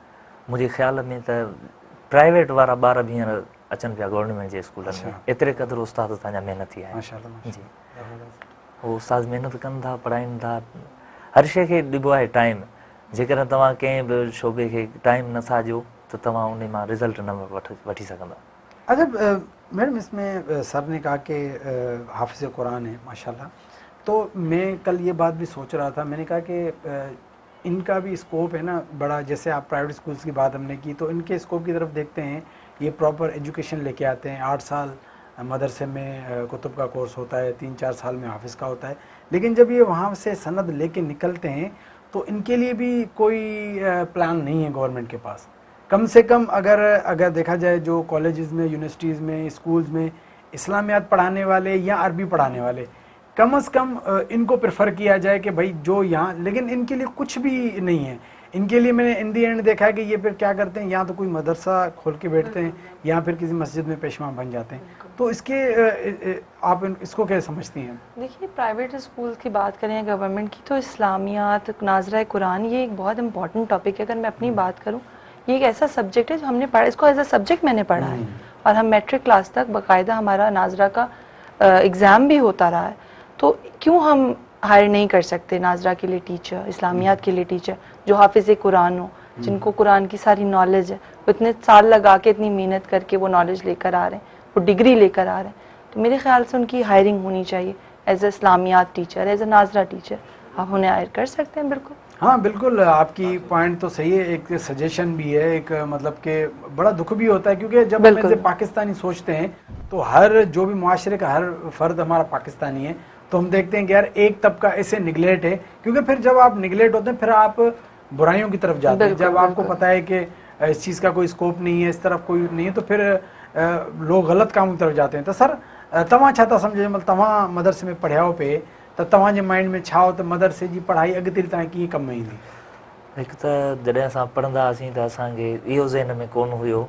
Speaker 3: मुंहिंजे ख़्याल में त प्राइवेट वारा ॿार बि हींअर अचनि पिया गवर्नमेंट जे स्कूलनि में, एतिरे क़दुरु उस्ताद तव्हांजा महिनती आहिनि। जी। उहो उस्ताद महिनत कनि था, पढ़ाइनि था, हर शइ खे ॾिबो आहे टाइम। जेकॾहिं तव्हां कंहिं बि शोबे खे टाइम नथा ॾियो त तव्हां उन मां रिज़ल्ट न वठी सघंदा।
Speaker 1: अच्छा मैडम, इसमें सर ने कहा कि हाफिज़ कुरान है माशाल्लाह, तो मैं कल ये बात भी सोच रहा था, मैंने कहा कि इनका भी स्कोप है ना बड़ा, जैसे आप प्राइवेट स्कूल्स की बात हमने की, तो इनके स्कोप की तरफ देखते हैं, ये प्रॉपर एजुकेशन लेके आते हैं, 8 साल मदरसे में कुतुब का कोर्स होता है, 3-4 साल में हाफिज़ का होता है, लेकिन जब ये वहाँ से सनद लेके निकलते हैं तो इनके लिए भी कोई प्लान नहीं है गवर्नमेंट के पास। कम से कम अगर देखा जाए जो कॉलेजेस में, यूनिवर्सिटीज़ में, स्कूल्स में इस्लामियात पढ़ाने वाले या अरबी पढ़ाने वाले, कम से कम इनको प्रेफर किया जाए कि भाई जो यहाँ, लेकिन इनके लिए कुछ भी नहीं है। इनके लिए मैंने इन दी एंड देखा है कि ये फिर क्या करते हैं, या तो कोई मदरसा खोल के बैठते हैं या फिर किसी मस्जिद में पेशवा बन जाते हैं। तो इसके आप इसको क्या समझती हैं?
Speaker 2: देखिए, प्राइवेट स्कूल की बात करें गवर्नमेंट की, तो इस्लामियात, नाज़रा कुरान, ये एक बहुत इंपॉर्टेंट टॉपिक है। अगर मैं अपनी बात करूँ, ये एक ऐसा सब्जेक्ट है जो हमने पढ़ा, इसको एज अ सब्जेक्ट मैंने पढ़ा है, और हम मैट्रिक क्लास तक बाकायदा हमारा नाज़रा का एग्ज़ाम भी होता रहा है। तो क्यों हम हायर नहीं कर सकते नाज़रा के लिए टीचर, इस्लामियात के लिए टीचर जो हाफिज़ कुरान हो, जिनको कुरान की सारी नॉलेज है, वो इतने साल लगा के इतनी मेहनत करके वो नॉलेज लेकर आ रहे हैं, वो डिग्री लेकर आ रहे हैं। तो मेरे ख्याल से उनकी हायरिंग होनी चाहिए एज अ इस्लामियात टीचर, एज अ नाज़रा टीचर, आप उन्हें हायर कर सकते हैं। बिल्कुल,
Speaker 1: हाँ बिल्कुल, आपकी पॉइंट तो सही है, एक सजेशन भी है, एक मतलब कि बड़ा दुख भी होता है, क्योंकि जब हम ऐसे पाकिस्तानी सोचते हैं तो हर जो भी मुआशरे का हर फर्द हमारा पाकिस्तानी है, तो हम देखते हैं कि यार एक तबका ऐसे निगलेक्ट है, क्योंकि फिर जब आप निगलेक्ट होते हैं फिर आप बुराइयों की तरफ जाते हैं। जब आपको पता है कि इस चीज़ का कोई स्कोप नहीं है, इस तरफ कोई नहीं है, तो फिर लोग गलत कामों की तरफ जाते हैं। तो सर तव्हां छा था सम्झो, मतलब तव्हां मदरसे में पढ़िया पे त तव्हांजे माइंड में छा हो त मदरसे जी पढ़ाई अॻिते तव्हां कीअं कमु ईंदी?
Speaker 3: हिकु त जॾहिं असां पढ़ंदा हुआसीं त असांखे इहो ज़हन में कोन हुयो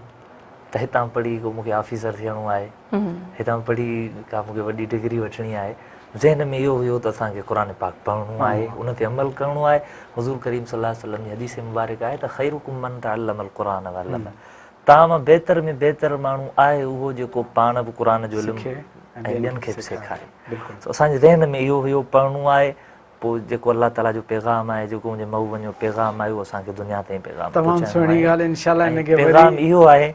Speaker 3: त हितां पढ़ी को मूंखे ऑफिसर थियणो आहे, हितां पढ़ी का मूंखे वॾी डिग्री वठणी आहे। ज़हन में इहो हुयो त असांखे क़ुर पाक पढ़णो आहे, उन ते अमल करिणो आहे। हुज़ूर करीम सल्लल्लाहु अलैहि वसल्लम जी हदीस मुबारक आहे त ख़ैरुकुम मन तअल्लमल क़ुरान व अल्लमह, तव्हां मां बहितर में बहितर माण्हू आहे उहो जेको पाण बि क़ुर जो इल्मु ऐं ॿियनि खे बि सेखारे। असांजे ज़हन में इहो हुयो पढ़णो आहे, पोइ जेको अलाह ताला जो पैगाम आहे, जेको मुंहिंजे महबूब जो पैगाम आहे, उहो असांखे दुनिया ताईं पैगाम पैगाम इहो आहे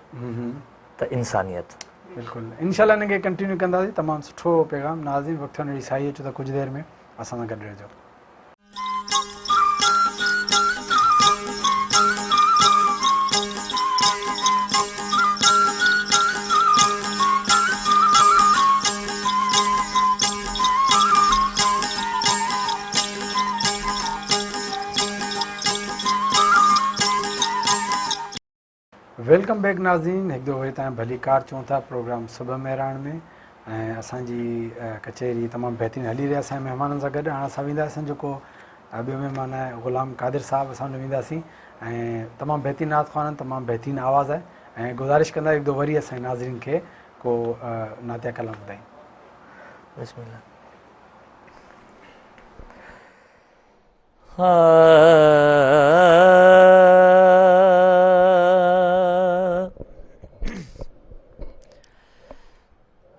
Speaker 3: त इंसानियत।
Speaker 1: बिल्कुलु, इंशाल्लाह इनखे कंटिन्यू कंदासीं। तमामु सुठो पैगाम। नाज़रीन, वक़्तु जी साई अचो त कुझु देरि में असां सां गॾु रहिजो। वेलकम बैक नाज़रीन, हिकु दफ़ो वरी तव्हां भली कार चऊं था प्रोग्राम सुबह मेहरान में। ऐं असांजी कचहरी तमामु बहितरीनु हली रही आहे असांजे महिमाननि सां गॾु। हाणे असां वेंदासीं, जेको ॿियो महिमान आहे ग़ुलाम क़ादिर साहिबु, असां वटि वेंदासीं। ऐं तमामु बहितरीनु नात ख़्वान, तमामु बहितरीनु आवाज़ु आहे। ऐं गुज़ारिश कंदा हिकु दफ़ो वरी असांजे नाज़रीन खे को नातिया कलाम ॿुधाईं।
Speaker 3: बिस्मिल्लाह।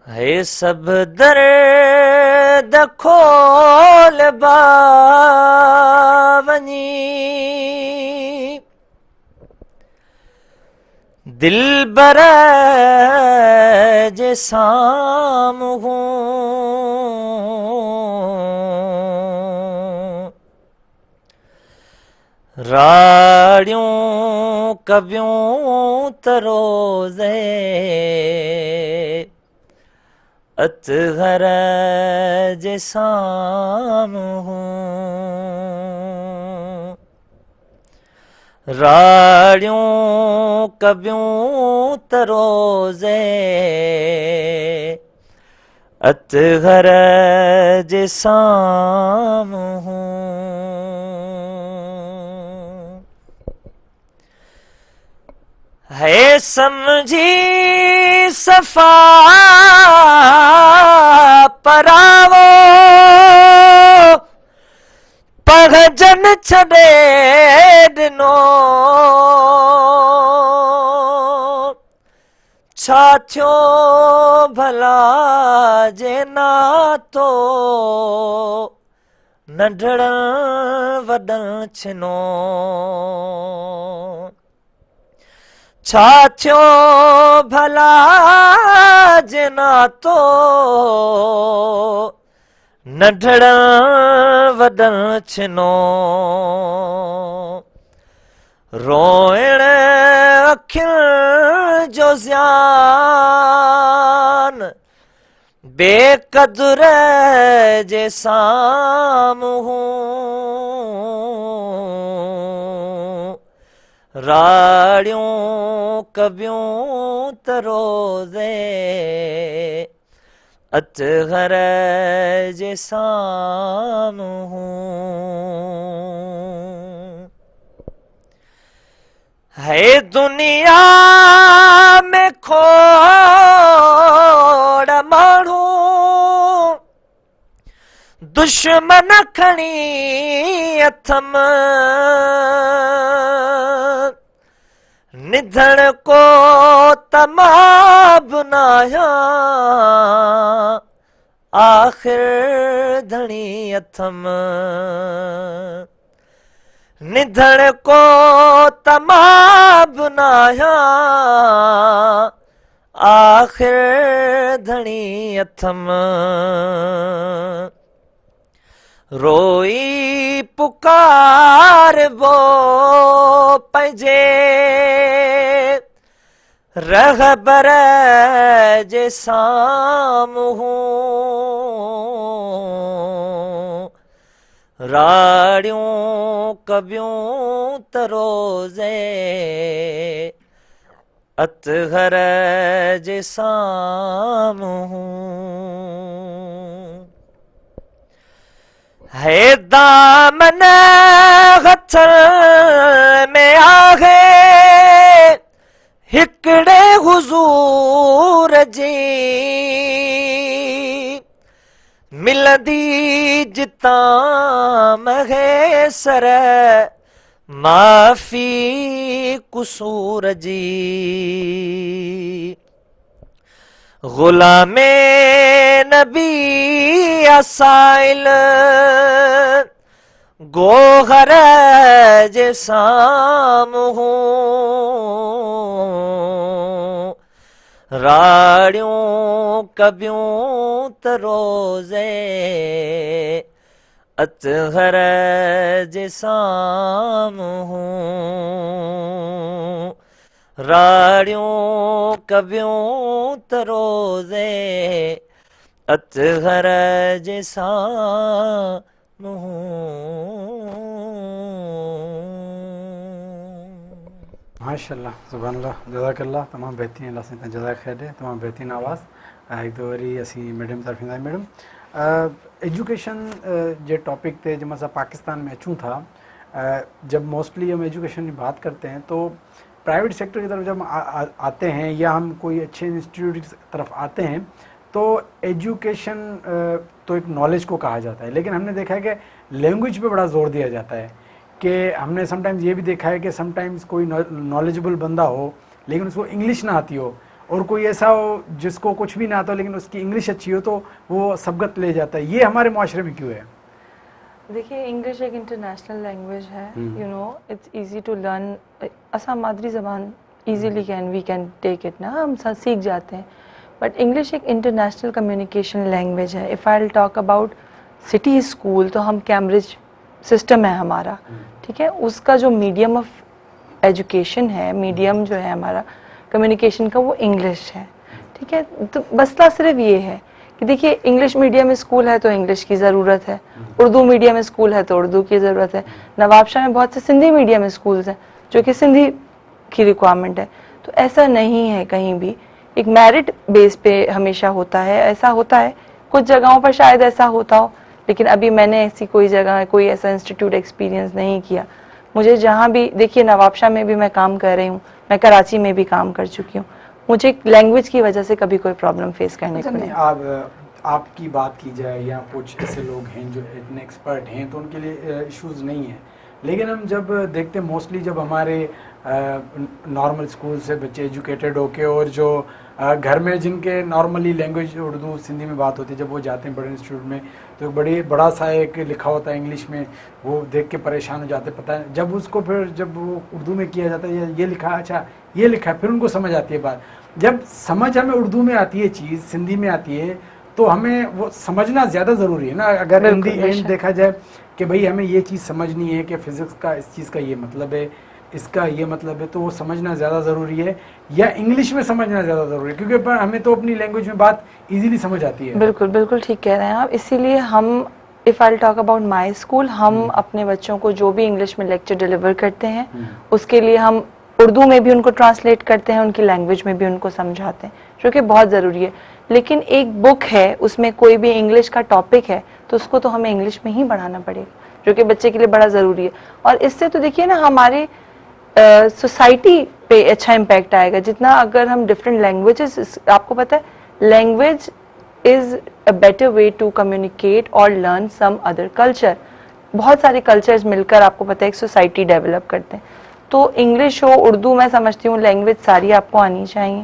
Speaker 3: हे सब दर्द खोल बावनी, दिल बर जे सामहूं राड़ियूं कवियूं तरोज़े अतहर जे सामहूं राड़ियूं कवियूं तरोज़े अतहर जे सामहूं है समझी सफ़ा परावो पगजन छॾे ॾिनो छा थियो भला जे नातो नंढड़नि वॾनि छिनो छा थियो भला जे नातो नंढड़नि वॾनि छिनो रोइण अखियुनि जो ज़ियान बेक़दुर जे साम्हूं राड़ियूं कवियूं तरोज़े अतहर जे साम्हूं है दुनिया में खोड़ माण्हू दुश्मन खणी अथम निधन को तमाम नाया आखिर धनी अथम निधन को तमाम नाया आखिर धनी अथम रोई पुकार वो पंहिंजे रहबर जे साम्हूं राड़ियूं कवियूं तरोज़े अतहर जे साम्हूं है दामन हथ में आहे हिकड़े हुजूर जी मिलंदी जितां महेसर माफ़ी कुसूर जी ग़ुलामे नबी असाइल गोहर जे साम्हूं राड़ियूं कवियूं तरोज़े अतहर जे साम्हूं राड़ियूं कवियूं तरोज़े अतहर जे साम्हूं
Speaker 1: ماشاء اللہ سبحان اللہ جزاک اللہ تمام بہترین اللہ سے جزاک خیر ہے تمام بہترین آواز ایک دو باری اسی میڈم طرف میڈم ایجوکیشن جو ٹاپک تھے جب میں پاکستان میں اچوں تھا جب موسٹلی ہم ایجوکیشن کی بات کرتے ہیں تو پرائیویٹ سیکٹر کی طرف جب آتے ہیں یا ہم کوئی اچھے انسٹیٹیوٹ کی طرف آتے ہیں تو ایجوکیشن تو ایک نالج کو کہا جاتا ہے, لیکن ہم نے دیکھا ہے کہ لینگویج پہ بڑا زور دیا جاتا ہے کہ ہم نے سم ٹائمز یہ بھی دیکھا ہے کہ سم ٹائمز کوئی نالجبل بندہ ہو لیکن اس کو انگلش نہ آتی ہو, اور کوئی ایسا ہو جس کو کچھ بھی نہ آتا ہو لیکن اس کی انگلش اچھی ہو تو وہ سبقت لے جاتا ہے. یہ ہمارے معاشرے میں کیوں ہے؟
Speaker 2: دیکھیے انگلش ایک انٹرنیشنل لینگویج ہے, you know it's easy to learn. اساں مادری زبان easily we can take it نا, ہم سیکھ جاتے ہیں, بٹ انگلش ایک انٹرنیشنل کمیونیکیشن لینگویج ہے. If I will talk about city school تو ہم کیمبرج سسٹم ہے ہمارا, ٹھیک ہے, اس کا جو میڈیم آف ایجوکیشن ہے, میڈیم جو ہے ہمارا کمیونیکیشن کا وہ انگلش ہے, ٹھیک ہے. تو مسئلہ صرف یہ ہے کہ دیکھیے انگلش میڈیم اسکول ہے تو انگلش کی ضرورت ہے, اردو میڈیم اسکول ہے تو اردو کی ضرورت ہے. نواب شاہ میں بہت سے سندھی میڈیم اسکولز ہیں جو کہ سندھی کی ریکوائرمنٹ ہے. تو ایسا نہیں ہے کہیں بھی, ایک میرٹ بیس پہ ہمیشہ ہوتا ہے. ایسا ہوتا ہے کچھ جگہوں پر شاید ایسا ہوتا ہو, لیکن ابھی میں نے ایسی کوئی جگہ کوئی ایسا انسٹیٹیوٹ ایکسپیرینس نہیں کیا. مجھے جہاں بھی دیکھیے نواب شاہ میں بھی میں کام کر رہی ہوں, میں کراچی میں بھی کام کر چکی ہوں, مجھے لینگویج کی وجہ سے کبھی کوئی پرابلم فیس کرنے کو نہیں.
Speaker 1: آپ کی بات کی جائے یا کچھ ایسے لوگ ہیں جو اتنے ایکسپرٹ ہیں تو ان کے لیے ایشوز نہیں ہیں, لیکن ہم جب دیکھتے ہیں موسٹلی جب ہمارے نارمل اسکول سے بچے ایجوکیٹڈ ہو کے اور جو گھر میں جن کے نارملی لینگویج اردو سندھی میں بات ہوتی ہے, جب وہ جاتے ہیں بڑے انسٹیٹیوٹ میں تو بڑا سا ایک لکھا ہوتا ہے انگلش میں, وہ دیکھ کے پریشان ہو جاتے. پتہ ہے جب اس کو پھر جب وہ اردو میں کیا جاتا ہے یہ لکھا, اچھا یہ لکھا ہے, پھر ان کو سمجھ آتی ہے بات. جب سمجھ ہمیں اردو میں آتی ہے چیز, سندھی میں آتی ہے, تو ہمیں وہ سمجھنا زیادہ ضروری ہے نا. اگر ان دی اینڈ دیکھا جائے کہ بھئی ہمیں یہ چیز سمجھنی ہے کہ فزکس کا اس چیز کا یہ مطلب ہے, اس کا یہ مطلب ہے, تو وہ سمجھنا زیادہ ضروری ہے یا انگلش میں سمجھنا زیادہ ضروری ہے, کیونکہ ہمیں تو اپنی لینگویج میں بات ایزیلی سمجھ آتی ہے.
Speaker 2: بالکل بالکل ٹھیک کہہ رہے ہیں آپ. اسی لیے ہم if I talk about my school, ہم اپنے بچوں کو جو بھی انگلش میں لیکچر ڈلیور کرتے ہیں اس کے لیے ہم اردو میں بھی ان کو ٹرانسلیٹ کرتے ہیں, ان کی لینگویج میں بھی ان کو سمجھاتے ہیں, جو کہ بہت ضروری ہے. لیکن ایک بک ہے, اس میں کوئی بھی انگلش کا ٹاپک ہے تو اس کو تو ہمیں انگلش میں ہی پڑھانا پڑے گا, جو کہ بچے کے لیے بڑا ضروری ہے. اور اس سے تو دیکھیے نا ہمارے سوسائٹی پہ اچھا امپیکٹ آئے گا. جتنا اگر ہم ڈفرینٹ لینگویجز, آپ کو پتہ ہے language is a better way to communicate اور لرن سم ادر کلچر. بہت سارے کلچرز مل کر آپ کو پتہ ہے ایک سوسائٹی ڈیولپ کرتے ہیں. تو انگلش ہو اردو, میں سمجھتی ہوں لینگویج ساری آپ کو آنی چاہیے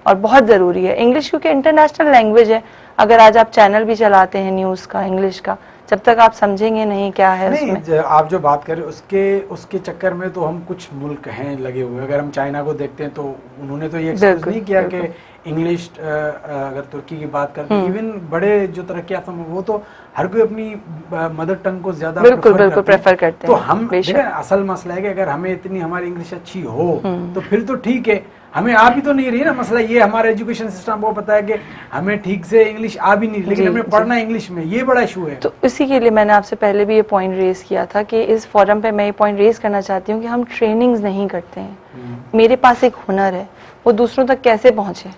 Speaker 2: اور بہت ضروری ہے. انگلش کیونکہ انٹرنیشنل لینگویج ہے. اگر آج آپ چینل بھی چلاتے ہیں نیوز کا انگلش کا, جب تک آپ سمجھیں گے نہیں کیا ہے اس میں.
Speaker 1: آپ جو بات کریں اس کے چکر میں تو ہم کچھ ملک ہیں لگے ہوئے. اگر ہم چائنا کو دیکھتے ہیں تو انہوں نے تو یہ ایکسپوز نہیں کیا کہ انگلش, اگر ترکی کی بات کرتے ہیں ایون بڑے جو ترقی یافتہ وہ تو ہر کوئی اپنی مدر ٹنگ کو زیادہ
Speaker 2: بالکل پریفر کرتے ہیں.
Speaker 1: تو ہم اصل مسئلہ ہے کہ اگر ہمیں اتنی ہماری انگلش اچھی ہو تو پھر تو ٹھیک ہے, ہمیں آ بھی تو نہیں رہی نا. مسئلہ یہ ہمارا ایجوکیشن سسٹم کو پتا ہے کہ ہمیں ٹھیک سے انگلش آ بھی نہیں, لیکن ہمیں پڑھنا انگلش میں, یہ بڑا ایشو ہے.
Speaker 2: تو اسی کے لیے میں نے آپ سے پہلے بھی یہ پوائنٹ ریز کیا تھا کہ اس فورم پہ میں یہ پوائنٹ ریز کرنا چاہتی ہوں کہ ہم ٹریننگز نہیں کرتے ہیں. میرے پاس ایک ہنر ہے, وہ دوسروں تک کیسے پہنچے.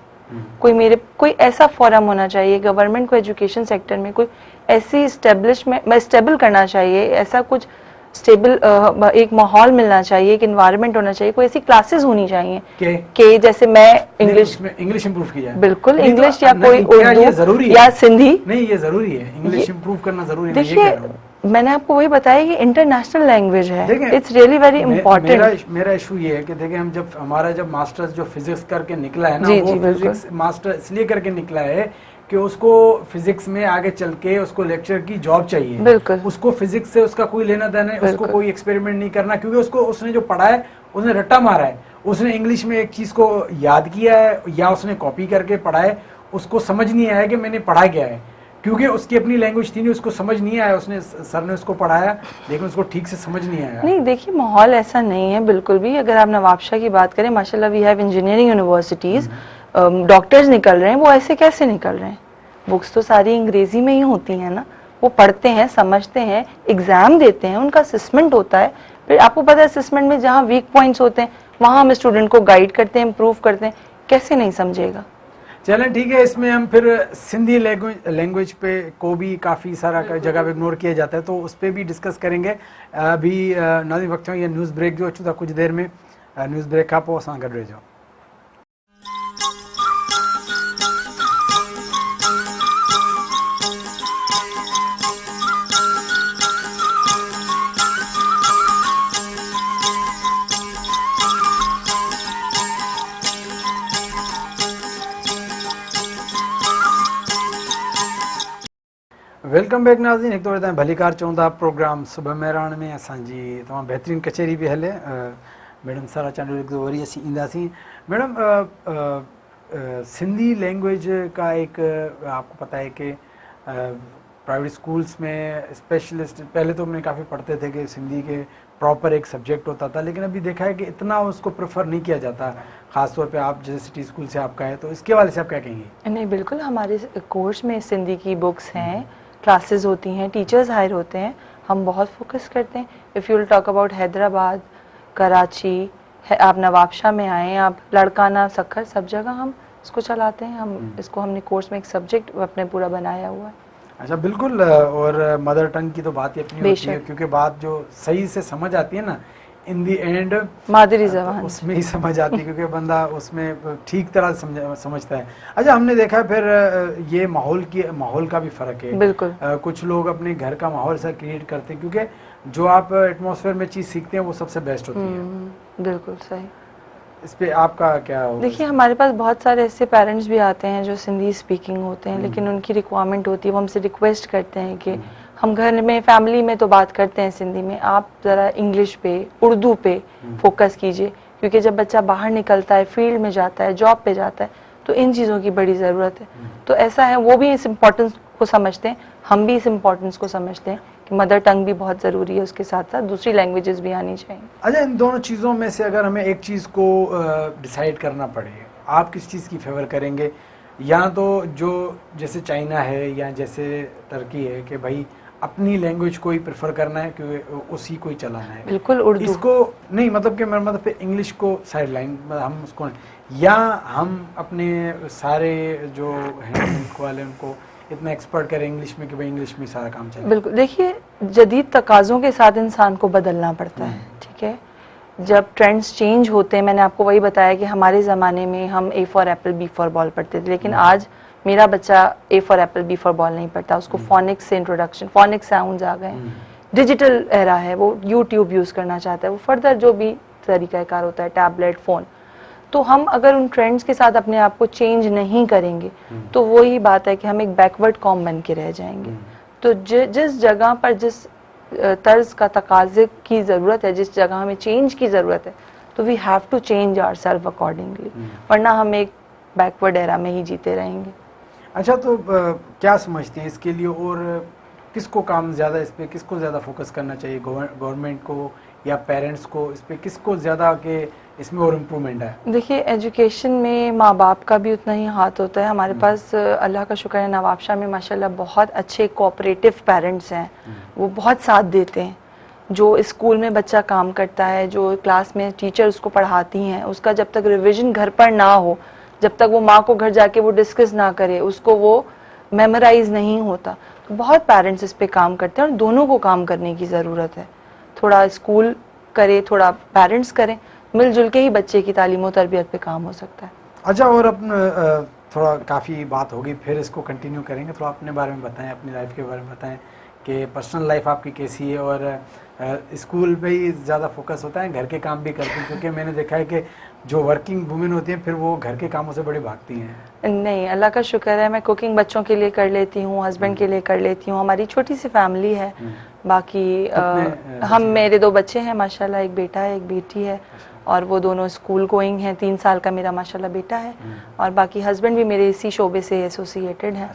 Speaker 2: کوئی ایسا فورم ہونا چاہیے گورنمنٹ کو ایجوکیشن سیکٹر میں, کوئی ایسی اسٹیبل کرنا چاہیے, ایسا کچھ اسٹیبل ایک ماحول ملنا چاہیے, ایک انوائرمنٹ ہونا چاہیے, کوئی ایسی کلاسز ہونی چاہیے کہ جیسے میں انگلش
Speaker 1: امپروو کی جائے.
Speaker 2: بالکل انگلش یا کوئی اردو یا سندھی.
Speaker 1: نہیں یہ ضروری ہے, انگلش امپروو کرنا ضروری ہے.
Speaker 2: دیکھیے میں نے آپ کو وہی بتایا کہ انٹرنیشنل لینگویج ہے, اٹس ریئلی ویری امپورٹنٹ.
Speaker 1: میرا ایشو یہ ہے کہ دیکھیں ہم جب ماسٹرز جو فزکس کر کے نکلا ہے نا, وہ فزکس ماسٹر اس لیے کر کے نکلا ہے کہ اس کو فزکس میں آگے چل کے اس کو لیکچر کی جاب چاہیے.
Speaker 2: بالکل
Speaker 1: اس کو فزکس سے اس کا کوئی لینا دینا ہے, اس کو کوئی ایکسپیریمنٹ نہیں کرنا, کیونکہ اس نے جو پڑھا ہے اس نے رٹا مارا ہے. اس نے انگلش میں ایک چیز کو یاد کیا ہے یا اس نے کاپی کر کے پڑھا ہے, اس کو سمجھ نہیں آیا کہ میں نے پڑھا کیا ہے, کیونکہ اس کی اپنی لینگویج تھی نہیں, اس کو سمجھ نہیں آیا. اس نے سر نے اس کو پڑھایا لیکن اس کو ٹھیک سے سمجھ نہیں آیا.
Speaker 2: نہیں دیکھیے ماحول ایسا نہیں ہے بالکل بھی. اگر آپ نواب شاہ کی بات کریں, ماشاء اللہ we have engineering universities, doctors نکل رہے ہیں, وہ ایسے کیسے نکل رہے ہیں. بکس تو ساری انگریزی میں ہی ہوتی ہیں نا, وہ پڑھتے ہیں, سمجھتے ہیں, ایگزام دیتے ہیں, ان کا اسسمنٹ ہوتا ہے. پھر آپ کو پتہ ہے اسسمنٹ میں جہاں ویک پوائنٹس ہوتے ہیں वहाँ हम स्टूडेंट को गाइड करते हैं, इम्प्रूव करते हैं, कैसे नहीं समझेगा.
Speaker 1: चलें ठीक है, इसमें हम फिर सिंधी लैंग्वेज पे को भी काफ़ी सारा जगह पे इग्नोर किया जाता है, तो उस पर भी डिस्कस करेंगे. अभी नाज़रीन वक्त ये न्यूज़ ब्रेक जो अचूं था कुछ देर में, न्यूज़ ब्रेक खां पोइ असां गॾु रहिजो. वेलकम बैक नाज़रीन. हिकु दफ़ो तव्हां भलीकार चवंदा प्रोग्राम सुबह मेहरान में असांजी तमामु बहितरीन कचहरी भी हले. मैडम सारा चांडू हिकु दफ़ो वरी असीं ईंदासीं. मैडम सिंधी लैंग्वेज का एक आपको पता है कि प्राइवेट स्कूल्स में स्पेशलिस्ट पहले तो मैं काफ़ी पढ़ते थे कि सिंधी के प्रॉपर एक सब्जेक्ट होता था, लेकिन अभी देखा है कि इतना उसको प्रेफर नहीं किया जाता, ख़ासतौर पे आप जैसे सिटी स्कूल से आपका है, तो इसके वाले से आप क्या कहेंगे?
Speaker 2: नहीं, बिल्कुल हमारे कोर्स में सिंधी की बुक्स हैं, क्लासेस होती हैं, टीचर्स हायर होते हैं, हम बहुत फोकस करते हैं. If you will talk about Hyderabad, Karachi, आप नवाबशाह में आएँ, आप लड़काना, सखर, सब जगह हम इसको चलाते हैं. हम इसको हमने कोर्स में एक सब्जेक्ट अपने पूरा बनाया हुआ है.
Speaker 1: अच्छा, बिल्कुल. और मदर टंग की तो बात ही अपनी होती है, क्योंकि बात जो सही से समझ आती है ना, इन दी एंड
Speaker 2: मादरी ज़बान
Speaker 1: उसमें ही समझ आती है, क्योंकि बंदा उसमें ठीक तरह समझता है. अच्छा, हमने देखा फिर ये माहौल का भी फ़र्क है.
Speaker 2: बिल्कुल.
Speaker 1: कुछ लोग अपने घर का माहौल ऐसा क्रिएट करते हैं, क्योंकि जो आप एटमॉस्फेयर में चीज़ सीखते हैं वो सबसे बेस्ट होती है.
Speaker 2: बिल्कुल सही.
Speaker 1: इस पे आपका क्या होगा?
Speaker 2: देखिए, हमारे पास बहुत सारे ऐसे पेरेंट्स भी आते हैं जो सिंधी स्पीकिंग होते हैं, लेकिन उनकी रिक्वायरमेंट होती है, वो हमसे रिक्वेस्ट करते हैं कि हम घर में फैमिली में तो बात करते हैं सिंधी में, आप ज़रा इंग्लिश पे, उर्दू पे फोकस कीजिए, क्योंकि जब बच्चा बाहर निकलता है, फील्ड में जाता है, जॉब पे जाता है, तो इन चीज़ों की बड़ी ज़रूरत है. तो ऐसा है, वो भी इस इम्पोर्टेंस को समझते हैं, हम भी इस इम्पोर्टेंस को समझते हैं कि मदर टंग भी बहुत ज़रूरी है, उसके साथ साथ दूसरी लैंग्वेजेस भी आनी चाहिए.
Speaker 1: अच्छा, इन दोनों चीज़ों में से अगर हमें एक चीज़ को डिसाइड करना पड़े, आप किस चीज़ की फेवर करेंगे? या तो जो जैसे चाइना है या जैसे तुर्की है कि भाई अपनी लैंग्वेज को ही प्रेफर करना है, क्योंकि उसी को ही चलाना है.
Speaker 2: बिल्कुल. उर्दू
Speaker 1: इसको नहीं, मतलब कि मेरा मतलब इंग्लिश को साइड लाइन, हम उसको, या हम अपने सारे जो हैं मुल्क वाले उनको इतना एक्सपर्ट करें इंग्लिश में कि भाई इंग्लिश में सारा काम चले.
Speaker 2: बिल्कुल. देखिए, जदीद तकाज़ों के साथ इंसान को बदलना पड़ता है. ठीक है, जब ट्रेंड्स चेंज होते हैं, मैंने आपको वही बताया कि हमारे ज़माने में हम A for Apple, B for ball पढ़ते थे, लेकिन आज मेरा बच्चा A for Apple, B for ball नहीं पढ़ता. उसको फोनिक्स से इंट्रोडक्शन, फोनिक्स साउंड्स आ गए, डिजिटल एरा है, वो यूट्यूब यूज़ करना चाहता है, वो फर्दर जो भी तरीक़ाकार होता है, टैबलेट, फ़ोन. तो हम अगर उन ट्रेंड्स के साथ अपने आप को चेंज नहीं करेंगे, तो वही बात है कि हम एक बैकवर्ड कॉम बन के रह जाएंगे. तो जिस जगह पर जिस तर्ज का तकाज़े की ज़रूरत है, जिस जगह हमें चेंज की ज़रूरत है, तो we have to change ourselves accordingly, वरना हम एक बैकवर्ड एरा में ही जीते रहेंगे.
Speaker 1: अच्छा, तो क्या समझते हैं इसके लिए, और किसको काम ज़्यादा, इस पे किसको ज़्यादा फोकस करना चाहिए, गवर्नमेंट को या पेरेंट्स को? इस पे किसको ज़्यादा के इसमें और इम्प्रूवमेंट है?
Speaker 2: देखिए, एजुकेशन में माँ बाप का भी उतना ही हाथ होता है. हमारे पास अल्लाह का शुक्र है, नवाबशाह में माशाल्लाह बहुत अच्छे कोऑपरेटिव पेरेंट्स हैं, वो बहुत साथ देते हैं. जो स्कूल में बच्चा काम करता है, जो क्लास में टीचर उसको पढ़ाती हैं, उसका जब तक रिविज़न घर पर ना हो, जब तक वो माँ को घर जाके वो डिस्कस ना करे, उसको वो मेमोराइज नहीं होता. तो बहुत पेरेंट्स इस पे काम करते हैं, और दोनों को काम करने की ज़रूरत है. थोड़ा स्कूल करे, थोड़ा पेरेंट्स करें, मिलजुल के ही बच्चे की तालीम और तरबियत पे काम हो सकता है.
Speaker 1: अच्छा, और अपने थोड़ा काफ़ी बात होगी, फिर इसको कंटिन्यू करेंगे. थोड़ा अपने बारे में बताएं, अपनी लाइफ के बारे में बताएं कि पर्सनल लाइफ आपकी कैसी है, और स्कूल पे ही ज़्यादा फोकस होता है, घर के काम भी करती हैं? क्योंकि मैंने देखा है कि जो वर्किंग वुमेन होती हैं फिर वो घर के कामों से बड़ी भागती हैं.
Speaker 2: नहीं, अल्लाह का शुक्र है, मैं कुकिंग बच्चों के लिए कर लेती हूँ, हस्बैंड के लिए कर लेती हूँ. हमारी छोटी सी फैमिली है. बाकी हम, मेरे 2 बच्चे हैं माशाल्लाह, एक बेटा है, एक बेटी है, और वो दोनों स्कूल गोइंग हैं. 3 साल का मेरा माशाल्लाह बेटा है, और बाकी हस्बैंड भी मेरे इसी शोबे से एसोसिएटेड हैं.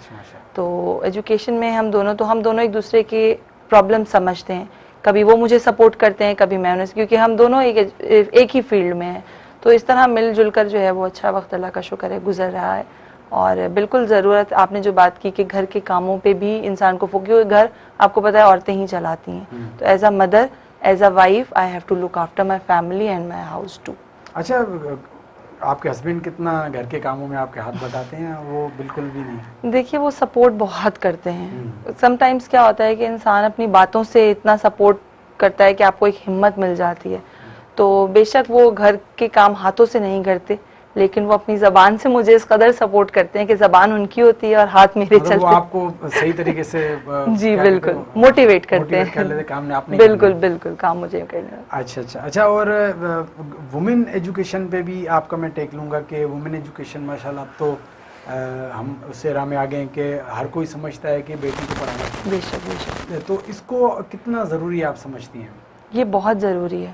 Speaker 2: तो एजुकेशन में हम दोनों एक दूसरे के प्रॉब्लम समझते हैं. कभी वो मुझे सपोर्ट करते हैं, कभी मैं उन्हें, क्योंकि हम दोनों एक ही फील्ड में हैं. तो इस तरह मिलजुल कर जो है वो अच्छा वक्त अल्लाह का शुक्र है गुजर रहा है. और बिल्कुल ज़रूरत, आपने जो बात की कि घर के कामों पे भी इंसान को क्योंकि घर आपको पता है औरतें ही चलाती हैं. तो as a mother, as a wife, I have to look after my family and my house too.
Speaker 1: اچھا آپ کے ہسبینڈ کتنا گھر کے کاموں میں آپ کے ہاتھ بٹاتے ہیں؟ وہ بالکل بھی نہیں؟
Speaker 2: دیکھیے وہ سپورٹ بہت کرتے ہیں. سم ٹائمز کیا ہوتا ہے کہ انسان اپنی باتوں سے اتنا سپورٹ کرتا ہے کہ آپ کو ایک ہمت مل جاتی ہے. تو بے شک وہ گھر کے کام ہاتھوں سے نہیں کرتے, لیکن وہ اپنی زبان سے مجھے اس قدر سپورٹ کرتے ہیں کہ زبان ان کی ہوتی ہے اور ہاتھ میرے چلتے ہیں.
Speaker 1: وہ آپ کو صحیح طریقے سے
Speaker 2: جی بالکل موٹیویٹ کرتے ہیں.
Speaker 1: کر لیتے کام نے آپ نے
Speaker 2: بالکل بالکل کام مجھے کرنا.
Speaker 1: اچھا. اور وومن ایجوکیشن پہ بھی آپ کا میں ٹیک لوں گا کہ وومن ایجوکیشن ماشاء اللہ اب تو ہم اس سے راہ میں آگے ہیں کہ ہر کوئی سمجھتا ہے کہ بیٹی کو پڑھانا چاہیے.
Speaker 2: بے شک بے شک.
Speaker 1: تو اس کو کتنا ضروری آپ سمجھتی ہیں؟
Speaker 2: یہ بہت ضروری ہے,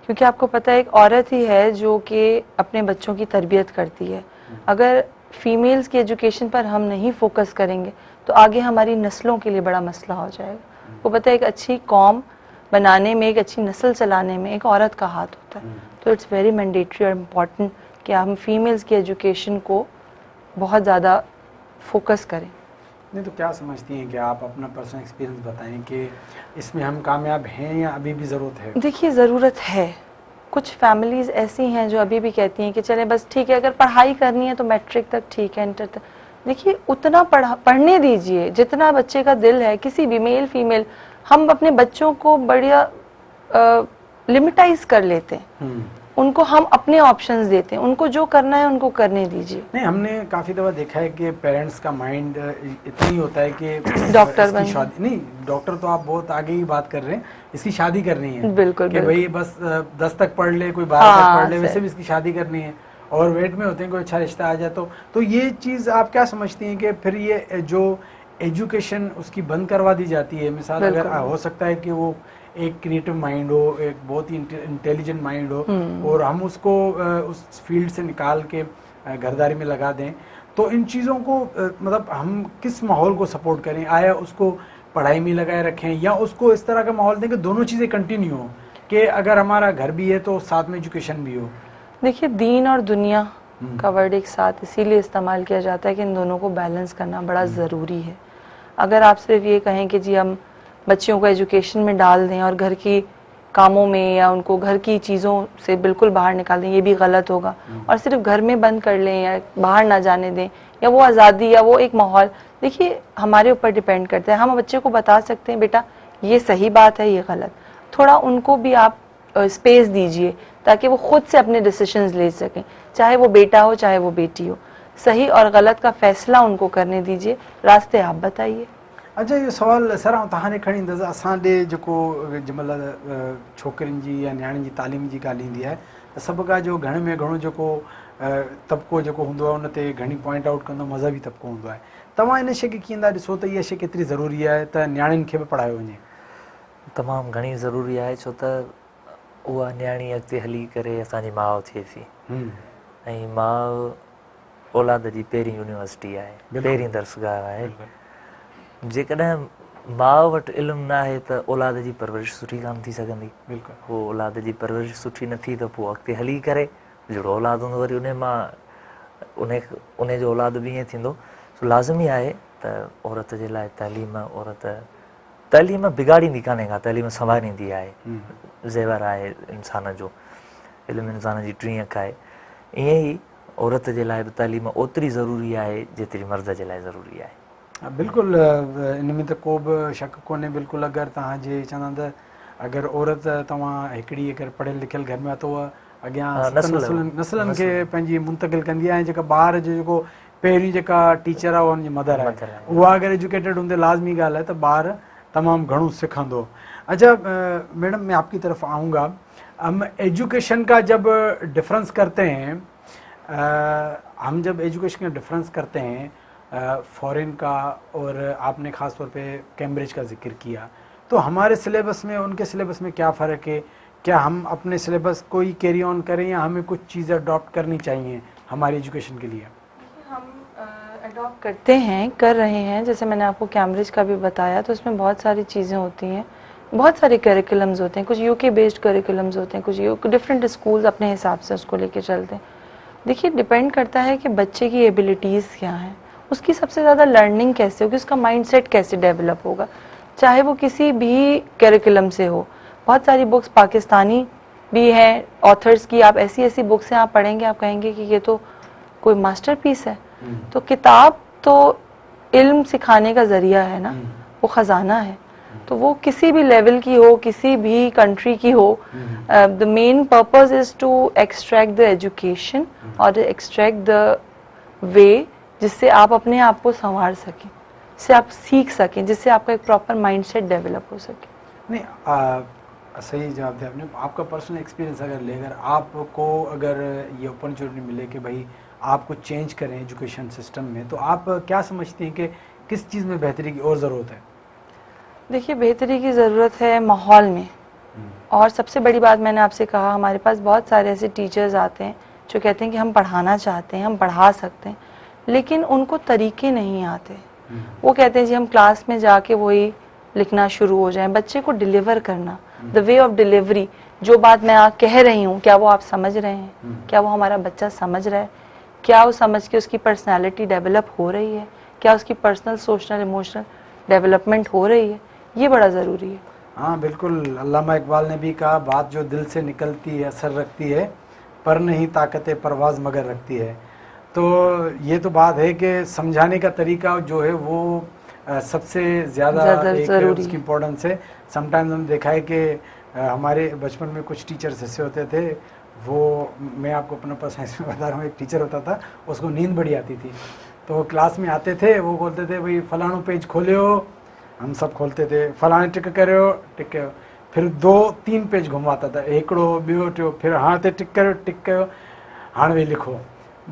Speaker 2: کیونکہ آپ کو پتہ ہے ایک عورت ہی ہے جو کہ اپنے بچوں کی تربیت کرتی ہے. اگر فیمیلز کی ایجوکیشن پر ہم نہیں فوکس کریں گے تو آگے ہماری نسلوں کے لیے بڑا مسئلہ ہو جائے گا. وہ پتہ ہے ایک اچھی قوم بنانے میں, ایک اچھی نسل چلانے میں ایک عورت کا ہاتھ ہوتا ہے. تو اٹس ویری مینڈیٹری اور امپورٹنٹ کہ ہم فیمیلز کی ایجوکیشن کو بہت زیادہ فوکس کریں.
Speaker 1: نہیں تو کیا سمجھتی ہیں کہ آپ اپنا پرسنل ایکسپیرینس بتائیں کہ اس میں ہم کامیاب ہیں یا ابھی بھی ضرورت ہے؟
Speaker 2: دیکھیے ضرورت ہے. کچھ فیملیز ایسی ہیں جو ابھی بھی کہتی ہیں کہ چلیں بس ٹھیک ہے, اگر پڑھائی کرنی ہے تو میٹرک تک ٹھیک ہے, انٹر تک. دیکھیے اتنا پڑھنے دیجئے جتنا بچے کا دل ہے, کسی بھی میل فیمیل. ہم اپنے بچوں کو بڑا لمیٹائز کر لیتے ہیں, ان کو ہم اپنے آپشنز دیتے ہیں, ان کو جو کرنا ہے ان کو کرنے دیجئے.
Speaker 1: نہیں ہم نے کافی دفعہ دیکھا ہے کہ پیرنٹس کا مائنڈ اتنا ہی ہوتا ہے کہ
Speaker 2: ڈاکٹر
Speaker 1: اس کی شادی نہیں, ڈاکٹر تو آپ بہت آگے ہی بات کر رہے ہیں, اس کی شادی کرنی ہے.
Speaker 2: بالکل
Speaker 1: کہ بھئی بس 10 تک پڑھ لے, کوئی 12 تک پڑھ لے, ویسے بھی اس کی شادی کرنی ہے اور ویٹ میں ہوتے ہیں کوئی اچھا رشتہ آ جائے. تو یہ چیز آپ کیا سمجھتی ہیں کہ پھر یہ جو ایجوکیشن اس کی بند کروا دی جاتی ہے؟ مثال اگر ہو سکتا ہے کہ وہ ایک کریٹو مائنڈ ہو, ایک بہت ہی انٹیلیجنٹ مائنڈ ہو, اور ہم اس کو اس فیلڈ سے نکال کے گھرداری میں لگا دیں, تو ان چیزوں کو مطلب ہم کس ماحول کو سپورٹ کریں؟ آیا اس کو پڑھائی میں لگائے رکھیں یا اس کو اس طرح کا ماحول دیں کہ دونوں چیزیں کنٹینیو ہوں, کہ اگر ہمارا گھر بھی ہے تو ساتھ میں ایجوکیشن بھی ہو؟
Speaker 2: دیکھیے دین اور دنیا کا ورڈ ایک ساتھ اسی لیے استعمال کیا جاتا ہے کہ ان دونوں کو بیلنس کرنا بڑا ضروری ہے. اگر آپ صرف یہ کہیں کہ جی ہم بچوں کو ایجوکیشن میں ڈال دیں اور گھر کی کاموں میں یا ان کو گھر کی چیزوں سے بالکل باہر نکال دیں, یہ بھی غلط ہوگا. اور صرف گھر میں بند کر لیں یا باہر نہ جانے دیں, یا وہ آزادی یا وہ ایک ماحول, دیکھیے ہمارے اوپر ڈیپینڈ کرتا ہے. ہم بچے کو بتا سکتے ہیں بیٹا یہ صحیح بات ہے, یہ غلط. تھوڑا ان کو بھی آپ اسپیس دیجئے تاکہ وہ خود سے اپنے ڈیسیشنز لے سکیں, چاہے وہ بیٹا ہو چاہے وہ بیٹی ہو. صحیح اور غلط کا فیصلہ ان کو کرنے دیجئے, راستے آپ بتائیے.
Speaker 1: اچھا یہ سوال سر تव्हां کھڑی ईंदसि. असां ॾे जेको जंहिंमहिल छोकिरियुनि जी या नियाणियुनि जी तालीम जी ॻाल्हि ईंदी आहे त सभु खां जो घणे में घणो जेको तबिको जेको हूंदो आहे उन ते घणी पॉइंट आउट कंदो मज़हबी तबिको हूंदो आहे. तव्हां इन शइ खे कीअं था ॾिसो त इहा शइ केतिरी ज़रूरी आहे त नियाणियुनि खे बि पढ़ायो वञे?
Speaker 3: तमामु घणी ज़रूरी आहे, छो त उहा नियाणी अॻिते हली करे असांजी माउ थिए थी, ऐं माउ औलाद जी पहिरीं यूनिवर्सिटी आहे, पहिरीं दर्सगाह आहे. जेकॾहिं माउ वटि इल्मु न आहे त औलाद जी परवरिश सुठी कान थी सघंदी. पोइ औलाद जी परवरिश सुठी न थी त पोइ अॻिते हली करे जहिड़ो औलाद हूंदो वरी उन मां उन जो औलाद बि ईअं थींदो. लाज़मी आहे त औरत जे लाइ तइलीम बिगाड़ींदी कान्हे का, तइलीम संभालींदी आहे. ज़ेवर आहे इंसान जो, इल्मु इंसान जी टीं अखि आहे. ईअं ई औरत जे लाइ बि तइलीम ओतिरी ज़रूरी आहे जेतिरी मर्द जे लाइ ज़रूरी आहे.
Speaker 1: बिल्कुलु इन में त को बि शक कोन्हे. बिल्कुलु अगरि तव्हांजे चवंदा त अगरि औरत तव्हां हिकिड़ी अगरि पढ़ियल लिखियल घर में आहे त उहा अॻियां नसलनि खे पंहिंजी मुंतक़िल कंदी आहे. ऐं जेका ॿार जो जेको पहिरीं जेका टीचर आहे उहा हुनजी मदर आहे, उहा अगरि एजुकेटेड हूंदे लाज़मी ॻाल्हि आहे त ॿार तमामु घणो सिखंदो. अच्छा मैडम मैं आपकी तरफ आऊँगा. हम एजुकेशन का जब डिफरेंस करते हैं, हम जब एजुकेशन का डिफरेंस करते हैं फॉरेन का, और आपने ख़ास तौर पे कैम्ब्रिज का जिक्र किया, तो हमारे सिलेबस में उनके सिलेबस में क्या फ़र्क है? क्या हम अपने सिलेबस को ही कैरी ऑन करें या हमें कुछ चीज़ें अडॉप्ट करनी चाहिए हमारी एजुकेशन के लिए?
Speaker 2: हम अडॉप्ट करते हैं, कर रहे हैं. जैसे मैंने आपको कैम्ब्रिज का भी बताया, तो उसमें बहुत सारी चीज़ें होती हैं, बहुत सारे करिकुलम्स होते हैं. कुछ यूके बेस्ड करिकुलम्स होते हैं, कुछ डिफरेंट स्कूल्स अपने हिसाब से उसको लेके चलते हैं. देखिए डिपेंड करता है कि बच्चे की एबिलिटीज़ क्या हैं, उसकी सबसे ज़्यादा लर्निंग कैसे होगी, उसका माइंडसेट कैसे डेवलप होगा, चाहे वो किसी भी करिकुलम से हो. बहुत सारी बुक्स पाकिस्तानी بھی ہیں آتھرس کی. آپ ایسی ایسی بکس ہیں آپ پڑھیں گے آپ کہیں گے کہ یہ تو کوئی ماسٹر پیس ہے. تو کتاب تو علم سکھانے کا ذریعہ ہے نا, وہ خزانہ ہے. تو وہ کسی بھی لیول کی ہو, کسی بھی کنٹری کی ہو, the main purpose is to extract the education اور ایکسٹریکٹ دا وے جس سے آپ اپنے آپ کو سنوار سکیں, جس سے آپ سیکھ سکیں, جس سے آپ کا ایک پراپر مائنڈ سیٹ ڈیولپ ہو سکے.
Speaker 1: نہیں, صحیح جواب دیا آپ نے. آپ کا پرسنل ایکسپیرینس اگر لے کر آپ کو اگر یہ اپرچونیٹی ملے کہ بھائی آپ کو چینج کریں ایجوکیشن سسٹم میں, تو آپ کیا سمجھتے ہیں کہ کس چیز میں بہتری کی اور ضرورت ہے؟
Speaker 2: دیکھیے بہتری کی ضرورت ہے ماحول میں, اور سب سے بڑی بات میں نے آپ سے کہا, ہمارے پاس بہت سارے ایسے ٹیچرز آتے ہیں جو کہتے ہیں کہ ہم پڑھانا چاہتے ہیں, ہم پڑھا سکتے ہیں, لیکن ان کو طریقے نہیں آتے. وہ کہتے ہیں جی ہم کلاس میں جا کے وہی لکھنا شروع ہو جائیں. بچے کو ڈیلیور کرنا, دا وے آف ڈیلیوری, جو بات میں کہہ رہی ہوں کیا وہ آپ سمجھ رہے ہیں, کیا وہ ہمارا بچہ سمجھ رہا ہے, کیا وہ سمجھ کے اس کی پرسنالٹی ڈیولپ ہو رہی ہے, کیا اس کی پرسنل سوشل ایموشنل ڈیولپمنٹ ہو رہی ہے, یہ بڑا ضروری ہے.
Speaker 1: ہاں بالکل, علامہ اقبال نے بھی کہا بات جو دل سے نکلتی ہے اثر رکھتی ہے, پر نہیں طاقت پرواز مگر رکھتی ہے. تو یہ تو بات ہے کہ سمجھانے کا طریقہ جو ہے وہ سب سے زیادہ ایک اس کی امپورٹنس ہے. سم ٹائمز ہم دیکھا ہے کہ ہمارے بچپن میں کچھ ٹیچرز ایسے ہوتے تھے, وہ میں آپ کو اپنا پرسنل میں بتا رہا ہوں, ایک ٹیچر ہوتا تھا اس کو نیند بڑی آتی تھی, تو وہ کلاس میں آتے تھے, وہ بولتے تھے بھائی فلانو پیج کھولے ہو, ہم سب کھولتے تھے, فلانے ٹک کرے ہو, ٹک کرو, پھر 2-3 پیج گھماتا تھا, ایکڑو بیو ٹو, پھر ہاں تے ٹک کرو, ٹک کرو, ہاں بھی لکھو.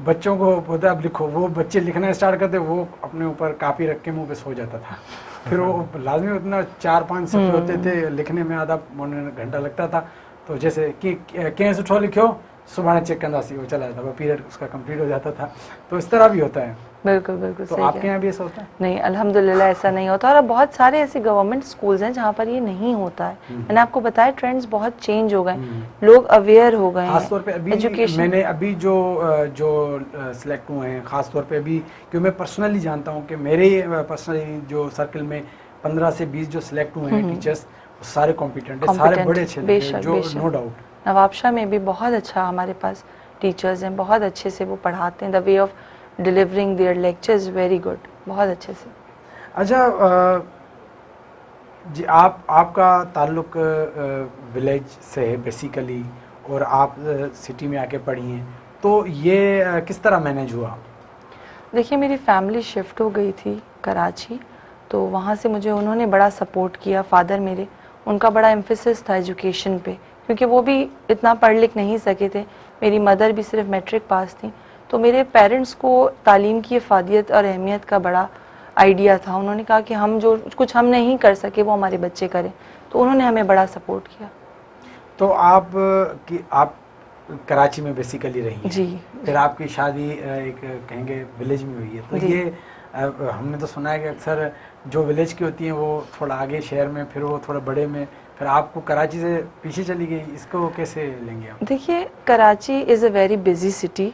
Speaker 1: بچوں کو بولتا اب لکھو, وہ بچے لکھنا اسٹارٹ کرتے, وہ اپنے اوپر کاپی رکھ کے منہ پہ سو جاتا تھا. پھر وہ لازمی اتنا 4-5 صفحے ہوتے تھے, لکھنے میں آدھا گھنٹہ لگتا تھا. تو جیسے کہ کہیں اٹھو لکھو, صبح چیک کرنا سی, وہ چلا جاتا, وہ پیریڈ اس کا کمپلیٹ ہو جاتا تھا. تو اس طرح بھی ہوتا ہے.
Speaker 2: بالکل بالکل
Speaker 1: تو
Speaker 2: صحیح.
Speaker 1: آپ کے یہاں بھی ایسا ہوتا ہے؟
Speaker 2: نہیں الحمدللہ ایسا نہیں ہوتا, اور بہت سارے ایسے گورنمنٹ اسکولز ہیں جہاں پر یہ نہیں ہوتا ہے. میں نے آپ کو بتایا ٹرینڈز بہت چینج ہو گئے, لوگ اویئر ہو گئے ہیں.
Speaker 1: خاص طور پہ ابھی میں نے ابھی جو سلیکٹ ہوئے ہیں, خاص طور پہ ابھی کہ میں پرسنلی جانتا ہوں کہ میرے پرسنلی جو سرکل میں 15 سے 20 جو سلیکٹ ہوئے ہیں ٹیچرس, سارے کمپیٹنٹ ہیں, سارے بڑے اچھے لگے, جو نو ڈاؤٹ.
Speaker 2: نوابشاہ میں بھی بہت اچھا ہمارے پاس ٹیچرز ہیں, بہت اچھے سے وہ پڑھاتے ہیں. The way of delivering their lectures very good, بہت اچھے سے.
Speaker 1: اچھا جی, آپ کا تعلق ولیج سے ہے بیسیکلی, اور آپ سٹی میں آ کے پڑھی ہیں, تو یہ کس طرح مینیج ہوا؟
Speaker 2: دیکھیے میری فیملی شفٹ ہو گئی تھی کراچی, تو وہاں سے مجھے انہوں نے بڑا سپورٹ کیا. فادر میرے, ان کا بڑا ایمفیسس تھا ایجوکیشن پہ, کیونکہ وہ بھی اتنا پڑھ لکھ نہیں سکے تھے. میری مدر بھی صرف میٹرک پاس تھیں. تو میرے پیرنٹس کو تعلیم کی افادیت اور اہمیت کا بڑا آئیڈیا تھا. انہوں نے کہا کہ ہم جو کچھ ہم نہیں کر سکے وہ ہمارے بچے کریں, تو انہوں نے ہمیں بڑا سپورٹ کیا. تو
Speaker 1: آپ کراچی میں بیسیکلی رہی ہیں,
Speaker 2: جی,
Speaker 1: پھر آپ کی شادی ایک کہیں گے ولیج میں ہوئی ہے. تو یہ ہم نے تو سنا ہے کہ اکثر جو ولیج کی ہوتی ہیں وہ تھوڑا آگے شہر میں, پھر وہ تھوڑا بڑے میں, پھر آپ کو کراچی سے پیچھے چلی گئی, اس کو کیسے لیں گے آپ؟
Speaker 2: دیکھیے کراچی از اے ویری بزی سٹی.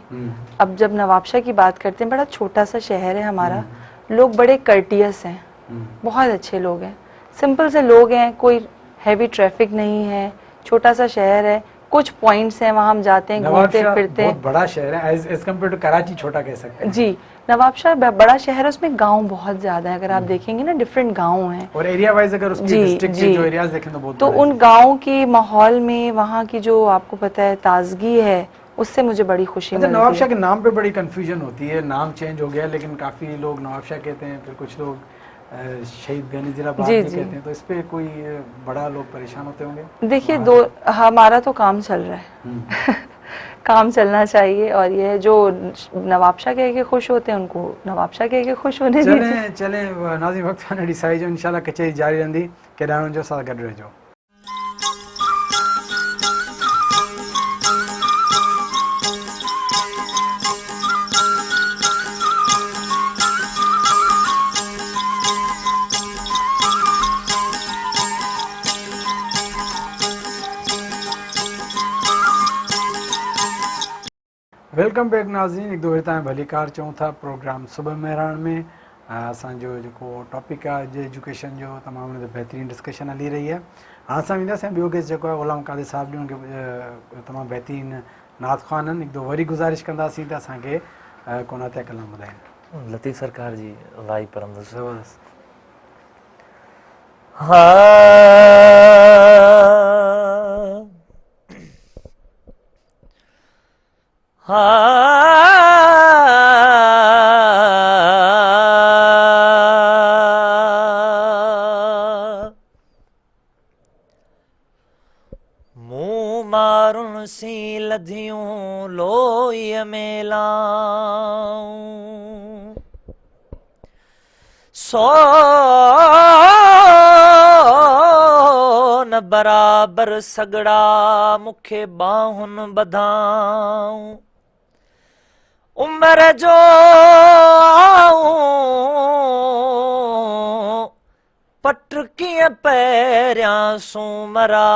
Speaker 2: اب جب نوابشاہ کی بات کرتے ہیں, بڑا چھوٹا سا شہر ہے ہمارا, لوگ بڑے کرٹیس ہیں, بہت اچھے لوگ ہیں, سمپل سے لوگ ہیں, کوئی ہیوی ٹریفک نہیں ہے, چھوٹا سا شہر ہے, کچھ پوائنٹس ہیں وہاں ہم جاتے ہیں, گھومتے پھرتے ہیں.
Speaker 1: بہت بڑا شہر ہے ایز کمپیئر ٹو کراچی, چھوٹا کہہ سکتے ہیں.
Speaker 2: جی, نوابشاہ بڑا شہر ہے, اس میں گاؤں بہت زیادہ ہیں. اگر آپ دیکھیں گے نا ڈفرینٹ گاؤں ہیں,
Speaker 1: اور ایریا وائز اگر اس کی ڈسٹرکٹ کے جو ایریاز دیکھیں تو بہت.
Speaker 2: تو ان گاؤں کی ماحول میں وہاں کی جو آپ کو پتہ ہے تازگی ہے, اس سے مجھے بڑی خوشی ملتی ہے.
Speaker 1: نوابشاہ کے نام پہ بڑی کنفیوژن ہوتی ہے, نام چینج ہو گیا, لیکن کافی لوگ نوابشاہ کہتے ہیں, پھر کچھ لوگ شہید بینظیر آباد بھی کہتے ہیں. تو اس پہ کوئی بڑا لوگ پریشان ہوتے ہوں گے؟
Speaker 2: دیکھیے ہمارا تو کام چل رہا ہے, کام چلنا چاہیے, اور یہ جو نوابشاہ کہہ کے خوش ہوتے ہیں ان کو نوابشاہ کہہ کے خوش ہونے دیجیے.
Speaker 1: چلیں ناظرین, وقت نے ڈیسائیڈ جو انشاءاللہ کچہری جاری رہندی, کیڈانو جو ساتھ گڈ رہجو. ویلکم بیک ناظرین, ایک دو ہرتا میں بھلی کار چوں تھا پروگرام صبح مہران میں असांजो जेको टॉपिक आहे अॼु एजुकेशन जो, तमामु हुन ते बहितरीनु डिस्कशन हली रही आहे. हाणे असां वेंदासीं ॿियो गेस्ट जेको आहे ग़ुलाम क़ादिर साहिबु ॾियो, उनखे तमामु बहितरीनु नात ख़्वान आहिनि. हिकु दफ़ो वरी गुज़ारिश कंदासीं त असांखे को नातिया कलाम ॿुधाइनि.
Speaker 3: लतीफ़ सरकार जी वाई परंदुसि.
Speaker 1: ज़बरदस्त.
Speaker 3: मूं मारुण सी लधियूं लोईअ में लाऊं, सो न बराबर सगड़ा मूंखे बाहुनि बधाऊं. उमिरि जो आऊं पट कीअं पहिरियां सूमरा,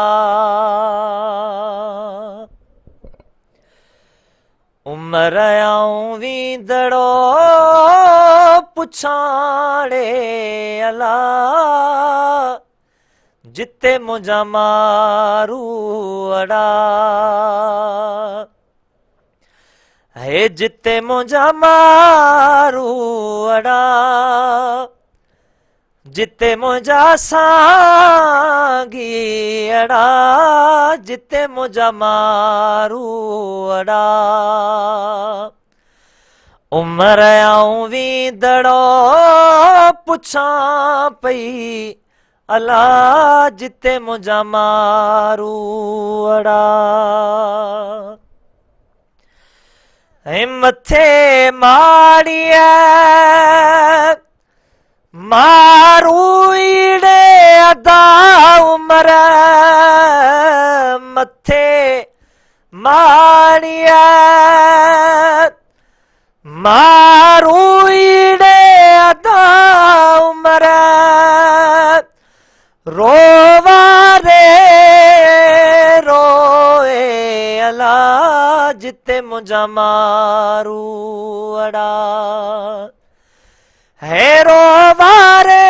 Speaker 3: उमिरि आऊं वींदड़ो पुछाड़े अला, जिते मुंहिंजा मारू अड़ा, हे जिते मुंहिंजा मारू अड़ा, जिते मुंहिंजा सागी अड़ा, जिते मुंहिंजा मारू अड़ा. उमिरि आऊं वींदड़ो पुछां पई अला, जिते मुंहिंजा मारू अड़ा. ऐं मथे माड़ीअ मारू ईड़े अदा उमिरि, मथे माड़ीअ मारू ईड़े अदा उमिरि, रोवारे रोए अला, जिते मुंहिंजा मारू अड़ा. हेरो वारे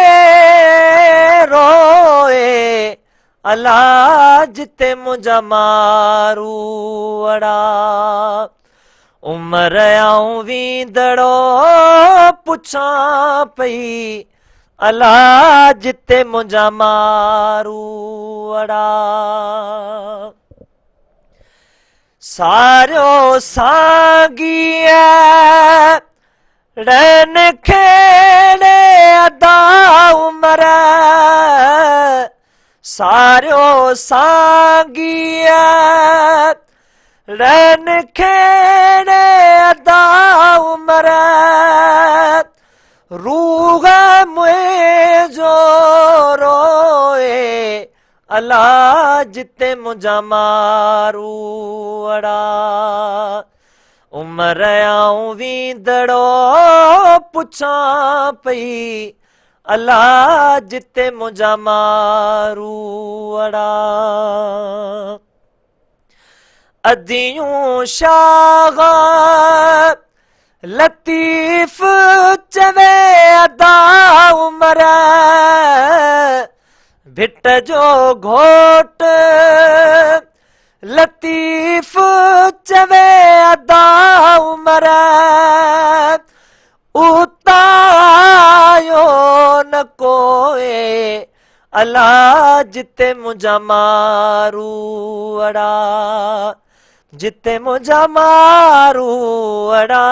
Speaker 3: रोए अला, जिते मुंहिंजा मारू अड़ा. उमिरि आऊं वींदड़ो पुछां पई अला, जिते मुंहिंजा मारू अड़ा. सारियो साॻीअ रन खेड़े अदा उमिरि, सारियो साॻीअ रन खेड़े अदा उमिरि, रूह मुंहिंजो रोए अला, जिते मुंहिंजा मारू अड़ा. उमिरि आऊं वींदड़ो पुछां पई अला, जिते मुंहिंजा मारू अड़ा. अदियूं शाह लतीफ़ चवे अदा उमिरि, भिट जो घोट लतीफ़ चवे अदा उमिरि, उतायो न कोए अला, जिते मुंहिंजा मारू अड़ा. जिते मुंहिंजा मारू अड़ा,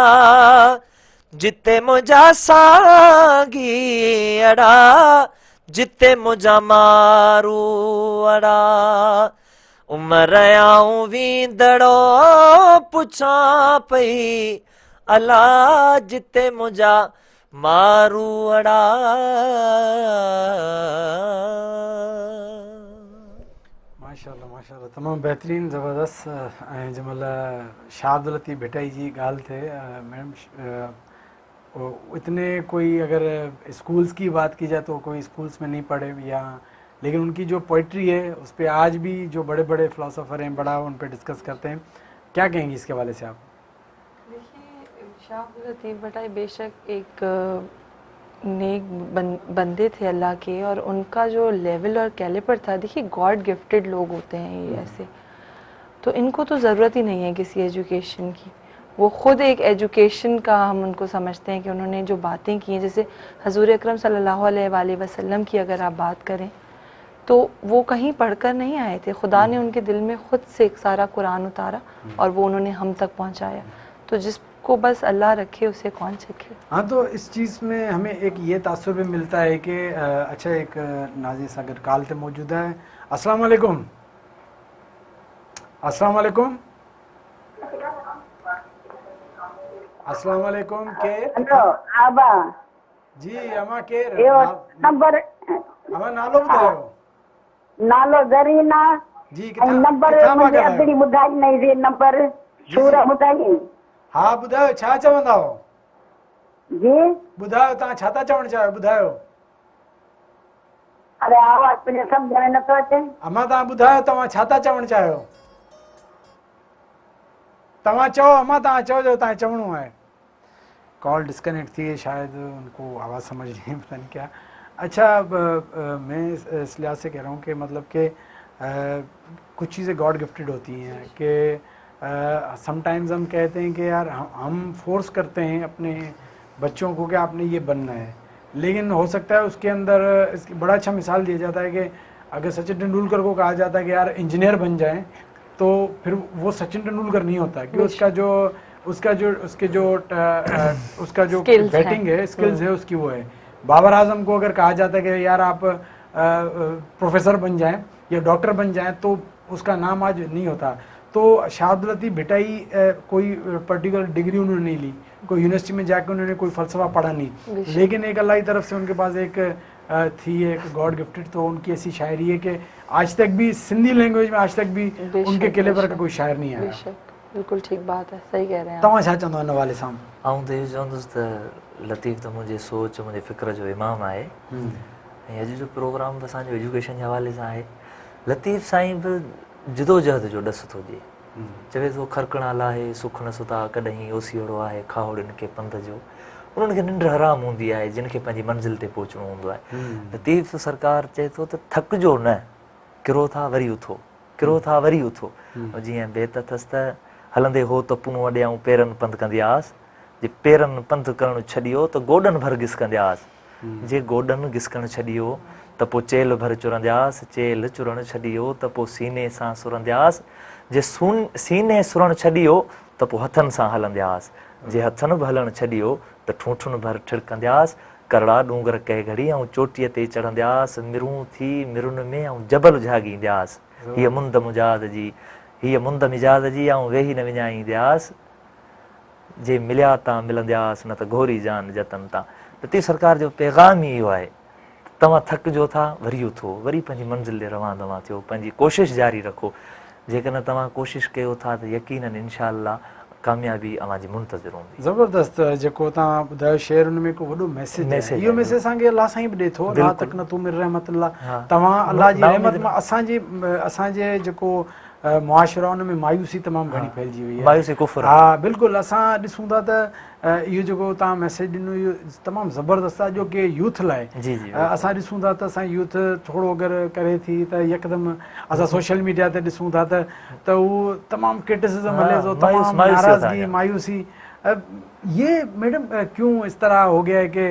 Speaker 3: जिते मुंहिंजा सागी अड़ा, जिते मुंहिंजा मारू अड़ा. उमिरि आऊं वींदड़ो पुछां पई अला, जिते मुंहिंजा मारू अड़ा.
Speaker 1: माशाल्लाह माशाल्लाह, तमामु बहितरीनु ज़बरदस्त. ऐं जंहिं महिल शाह अब्दुल लतीफ़ भिटाई जी ॻाल्हि थिए, मैडम इतने कोई अगर स्कूल्स की बात की जाए तो कोई स्कूल्स में नहीं पढ़े या, लेकिन उनकी जो पोइट्री है उस पर आज भी जो बड़े बड़े फिलोसोफर हैं बड़ा उन पर डिस्कस करते हैं. क्या कहेंगी इसके हवाले से आप?
Speaker 2: देखिए, शाह अब्दुल लतीफ़ भट्टाई बेशक एक नेक बंदे थे अल्लाह के, और उनका जो लेवल और कैलिबर था, देखिए गॉड गिफ्टेड लोग होते हैं ये ऐसे, तो इनको तो ज़रूरत ही नहीं है किसी एजुकेशन की। वो ख़ुद एक एजुकेशन का हम उनको समझते हैं कि उन्होंने जो बातें की हैं, जैसे हजूर अकरम सल्लल्लाहु अलैहि वसल्लम की अगर आप बात करें तो वो कहीं पढ़कर नहीं आए थे, खुदा ने उनके दिल में ख़ुद से एक सारा कुरान उतारा और वो उन्होंने हम तक पहुंचाया। तो जिसको बस अल्लाह रखे उसे कौन चखे।
Speaker 1: हाँ, तो इस चीज़ में हमें एक ये तासुर भी मिलता है कि अच्छा, एक नाज़िर सागर काल पे मौजूद है। अस्सलाम वालेकुम। अस्सलाम वालेकुम। अस्सलाम वालेकुम। के
Speaker 4: हेलो आबा
Speaker 1: जी अमा के
Speaker 4: यो नंबर
Speaker 1: अमा नालो ॿुधायो।
Speaker 4: नालो ज़रीना
Speaker 1: जी
Speaker 4: ऐं नंबर मुंहिंजे अॻड़ी ॿुधाई नहीं रे नंबर शूर ॿुधाई।
Speaker 1: हा ॿुधायो छा चवंदा हो
Speaker 4: जी
Speaker 1: ॿुधायो, तव्हां छा था चवणु चाहियो ॿुधायो।
Speaker 4: अरे आवाज़ मुंहिंजे सम्झ में नथो अचे।
Speaker 1: अमा तव्हां ॿुधायो तव्हां छा था चवणु चाहियो। तव्हां चओ अमा, तव्हां चओ जो तव्हां चवणो है। कॉल डिस्कनेक्ट थी है, शायद उनको आवाज़ समझ नहीं, पता नहीं क्या। अच्छा, मैं इस लिहाज से कह रहा हूँ कि मतलब कि कुछ चीज़ें गॉड गिफ्टेड होती हैं कि समटाइम्स हम कहते हैं कि यार हम फोर्स करते हैं अपने बच्चों को कि आपने ये बनना है, लेकिन हो सकता है उसके अंदर इसकी बड़ा अच्छा मिसाल दिया जाता है कि अगर सचिन तेंदुलकर को कहा जाता है कि यार इंजीनियर बन जाएं, तो फिर वो सचिन तेंदुलकर नहीं होता, कि उसका जो बैटिंग है, स्किल्स है उसकी वो है। बाबर आजम को अगर कहा जाता है कि यार आप प्रोफेसर बन जाएं या डॉक्टर बन जाएं, तो उसका नाम आज नहीं होता। तो शाहद लतीफ़ भिटाई कोई पर्टिकुलर डिग्री उन्होंने नहीं ली, कोई यूनिवर्सिटी में जाकर उन्होंने कोई फ़लसफ़ा पढ़ा नहीं, लेकिन एक अल्लाह की तरफ से उनके पास एक थी एक गॉड गिफ्टेड। तो उनकी ऐसी शायरी है कि आज तक भी सिंधी लैंग्वेज में आज तक भी उनके कैलिबर का कोई शायर नहीं आया।
Speaker 2: बिल्कुल ठीक बात है, सही कह रहे हैं।
Speaker 1: तव्हां छा चवंदो हिन हवाले सां?
Speaker 3: आऊं त इहो चवंदुसि त लतीफ़ त मुंहिंजी सोच, मुंहिंजे फ़िक्र जो इमाम आहे, ऐं अॼु जो प्रोग्राम बि असांजो एजुकेशन जे हवाले सां आहे। लतीफ़ साईं बि जिदोजहद जो ॾस थो ॾिए, चवे थो खरकणाल आहे सुख न सुता कॾहिं ओसियोड़ो आहे खाओड़ियुनि खे पंध जो, उन्हनि खे निंड हराम हूंदी आहे जिन खे पंहिंजी मंज़िल ते पहुचणो हूंदो आहे। लतीफ़ सरकार चए थो त थकिजो न, किरो था वरी उथो, किरो था वरी उथो। जीअं बेत अथसि त हलंदे हो त पुन वॾियाऊं पेरनि पंधु कंदियासीं, जे पेरनि पंधु करणु छॾियो त गोॾनि भर घिसकंदियासीं, जे गोॾनि घिसकणु छॾियो त पोइ चेल भर चुरंदियासीं, चेल चुरणु छॾियो त पोइ सीने सां सुरंदियासीं, जे सीने सुरणु छॾियो त पोइ हथनि सां हलंदियासीं, जे हथनि बि हलणु छॾियो त ठूठुनि भर ठिड़कंदियासीं, करड़ा डूंगर कंहिं घड़ी ऐं चोटीअ ते चढ़ंदियासीं, मिरूं थी मिरुनि में ऐं जबल झाॻींदियासीं, हीअ मुंद मुजाद जी, हीअ मुंद मिजाद जी ऐं वेही न विञाईंदियासीं, जे मिलिया तां मिलंदियासीं न त घोरी जान जतन तां। लतीफ़ सरकार जो पैगाम ई इहो आहे, तव्हां थकिजो था वरी उथो, वरी पंहिंजी मंज़िल ॾे रवाना थियो, पंहिंजी कोशिशि जारी रखो। जेकॾहिं तव्हां कोशिशि कयो था त यकीनन इंशा अल्लाह कामयाबी अव्हांजी मुंतज़िर हूंदी।
Speaker 1: ज़बरदस्त जेको तव्हां ॿुधायो शेर, हुन में हिकु वॾो मैसेज आहे। इहो मैसेज असांखे अलाह साईं बि ॾिए थो, ला तक़नतू मिन रहमतिल्लाह, तव्हां अलाह जी रहमत मां। असांजे जेको मुआशरा उन में मायूसी तमामु घणी फैलिजी वई आहे,
Speaker 3: मायूसी कुफ्र।
Speaker 1: हा बिल्कुलु। असां ॾिसूं था त इहो जेको तव्हां मैसेज ॾिनो इहो तमामु ज़बरदस्त आहे, जो की यूथ लाइ। असां ॾिसूं था त असां यूथ थोरो अगरि करे थी त यकदमि असां सोशल मीडिया ते ॾिसूं था त उहो तमामु क्रिटिसिज्म हले थो, तमामु नाराज़गी, मायूसी। ये मैडम क्यों इस तरह हो गया है कि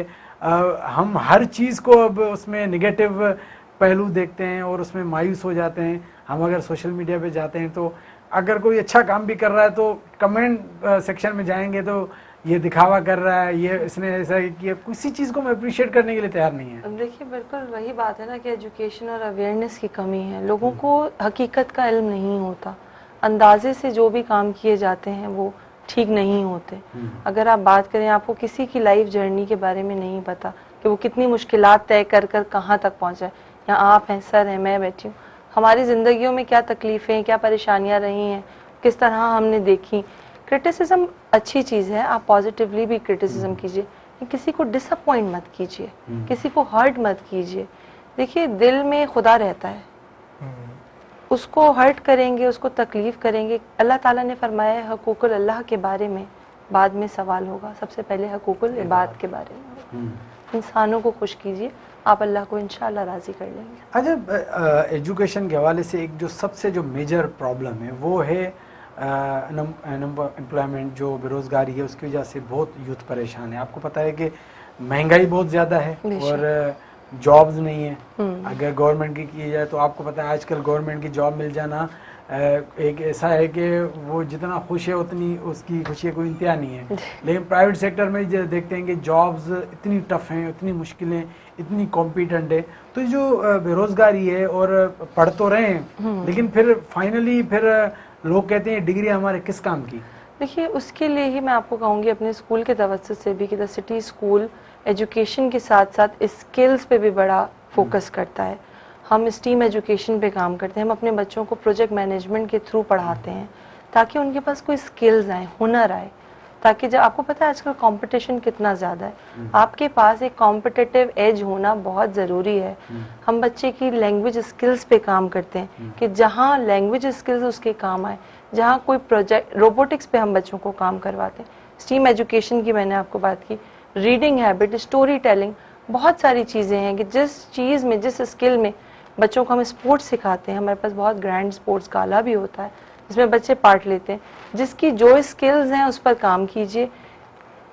Speaker 1: हम हर चीज़ को अब उसमें निगेटिव पहलू देखते हैं और उसमें मायूस हो जाते हैं। हम अगर सोशल मीडिया पे जाते हैं तो अगर कोई अच्छा काम भी कर रहा है तो कमेंट सेक्शन में जाएंगे तो ये दिखावा कर रहा है, ये इसने ऐसा किया, किसी चीज़ को मैं अप्रिशिएट करने के लिए तैयार नहीं है।
Speaker 2: देखिए बिल्कुल वही बात है ना कि एजुकेशन और अवेयरनेस की कमी है, लोगों को हकीकत का इल्म नहीं होता, अंदाजे से जो भी काम किए जाते हैं वो ठीक नहीं होते। अगर आप बात करें, आपको किसी की लाइफ जर्नी के बारे में नहीं पता कि वो कितनी मुश्किलात तय कर कर कहाँ तक पहुँचा है। यहाँ आप हैं, सर हैं, मैं बैठी हूँ, हमारी ज़िंदगियों में क्या तकलीफ़ें, क्या परेशानियाँ रही हैं, किस तरह हमने देखी। क्रिटिसिज्म अच्छी चीज़ है, आप पॉजिटिवली भी क्रिटिसिज्म कीजिए, किसी को डिसअपॉइंट मत कीजिए, किसी को हर्ट मत कीजिए। देखिए दिल में खुदा रहता है, उसको हर्ट करेंगे, उसको तकलीफ़ करेंगे। अल्लाह ताला ने फरमाया है हकूकुल अल्लाह के बारे में बाद में सवाल होगा, सबसे पहले हकूकुल इबाद के बारे में। इंसानों को खुश कीजिए, आप अल्लाह को इंशाल्लाह राज़ी कर लेंगे.
Speaker 1: अच्छा, एजुकेशन के हवाले से एक जो सबसे जो मेजर प्रॉब्लम है वो है एम्प्लॉयमेंट, जो बेरोज़गारी है उसकी वजह से बहुत यूथ परेशान है. आपको पता है कि महंगाई बहुत ज़्यादा है और जॉब्स नहीं है. अगर गवर्नमेंट की जाए तो आपको पता है आजकल गवर्नमेंट की जॉब मिल जाना एक ऐसा है कि वो जितना खुश है उतनी उसकी खुशी कोई इंतहा नहीं है. लेकिन प्राइवेट सेक्टर में देखते हैं कि जॉब्स इतनी टफ हैं, इतनी मुश्किलें, इतनी कॉम्पिटेंट है. तो जो बेरोज़गारी है, और पढ़ तो रहे हैं लेकिन फिर फाइनली फिर लोग कहते हैं डिग्री हमारे किस काम की.
Speaker 2: देखिए, उसके लिए ही मैं आपको कहूँगी अपने स्कूल के तवज्जुह से भी कि द सिटी स्कूल एजुकेशन के साथ साथ स्किल्स पे भी बड़ा फोकस करता है. हम स्टीम एजुकेशन पे काम करते हैं. हम अपने बच्चों को प्रोजेक्ट मैनेजमेंट के थ्रू पढ़ाते हैं ताकि उनके पास कोई स्किल्स आए, हुनर आए, ताकि जब आपको पता है आजकल कंपटीशन कितना ज़्यादा है, आपके पास एक कॉम्पिटिटिव एज होना बहुत ज़रूरी है. हम बच्चे की लैंग्वेज स्किल्स पे काम करते हैं कि जहाँ लैंग्वेज स्किल्स उसके काम आए. जहाँ कोई प्रोजेक्ट रोबोटिक्स पे हम बच्चों को काम करवाते हैं. स्टीम एजुकेशन की मैंने आपको बात की, रीडिंग हैबिट, स्टोरी टेलिंग, बहुत सारी चीज़ें हैं कि जिस चीज़ में, जिस स्किल में बच्चों को हम स्पोर्ट्स सिखाते हैं. हमारे पास बहुत ग्रैंड स्पोर्ट्स गाला भी होता है जिसमें बच्चे पार्ट लेते हैं. जिसकी जो स्किल्स हैं उस पर काम कीजिए.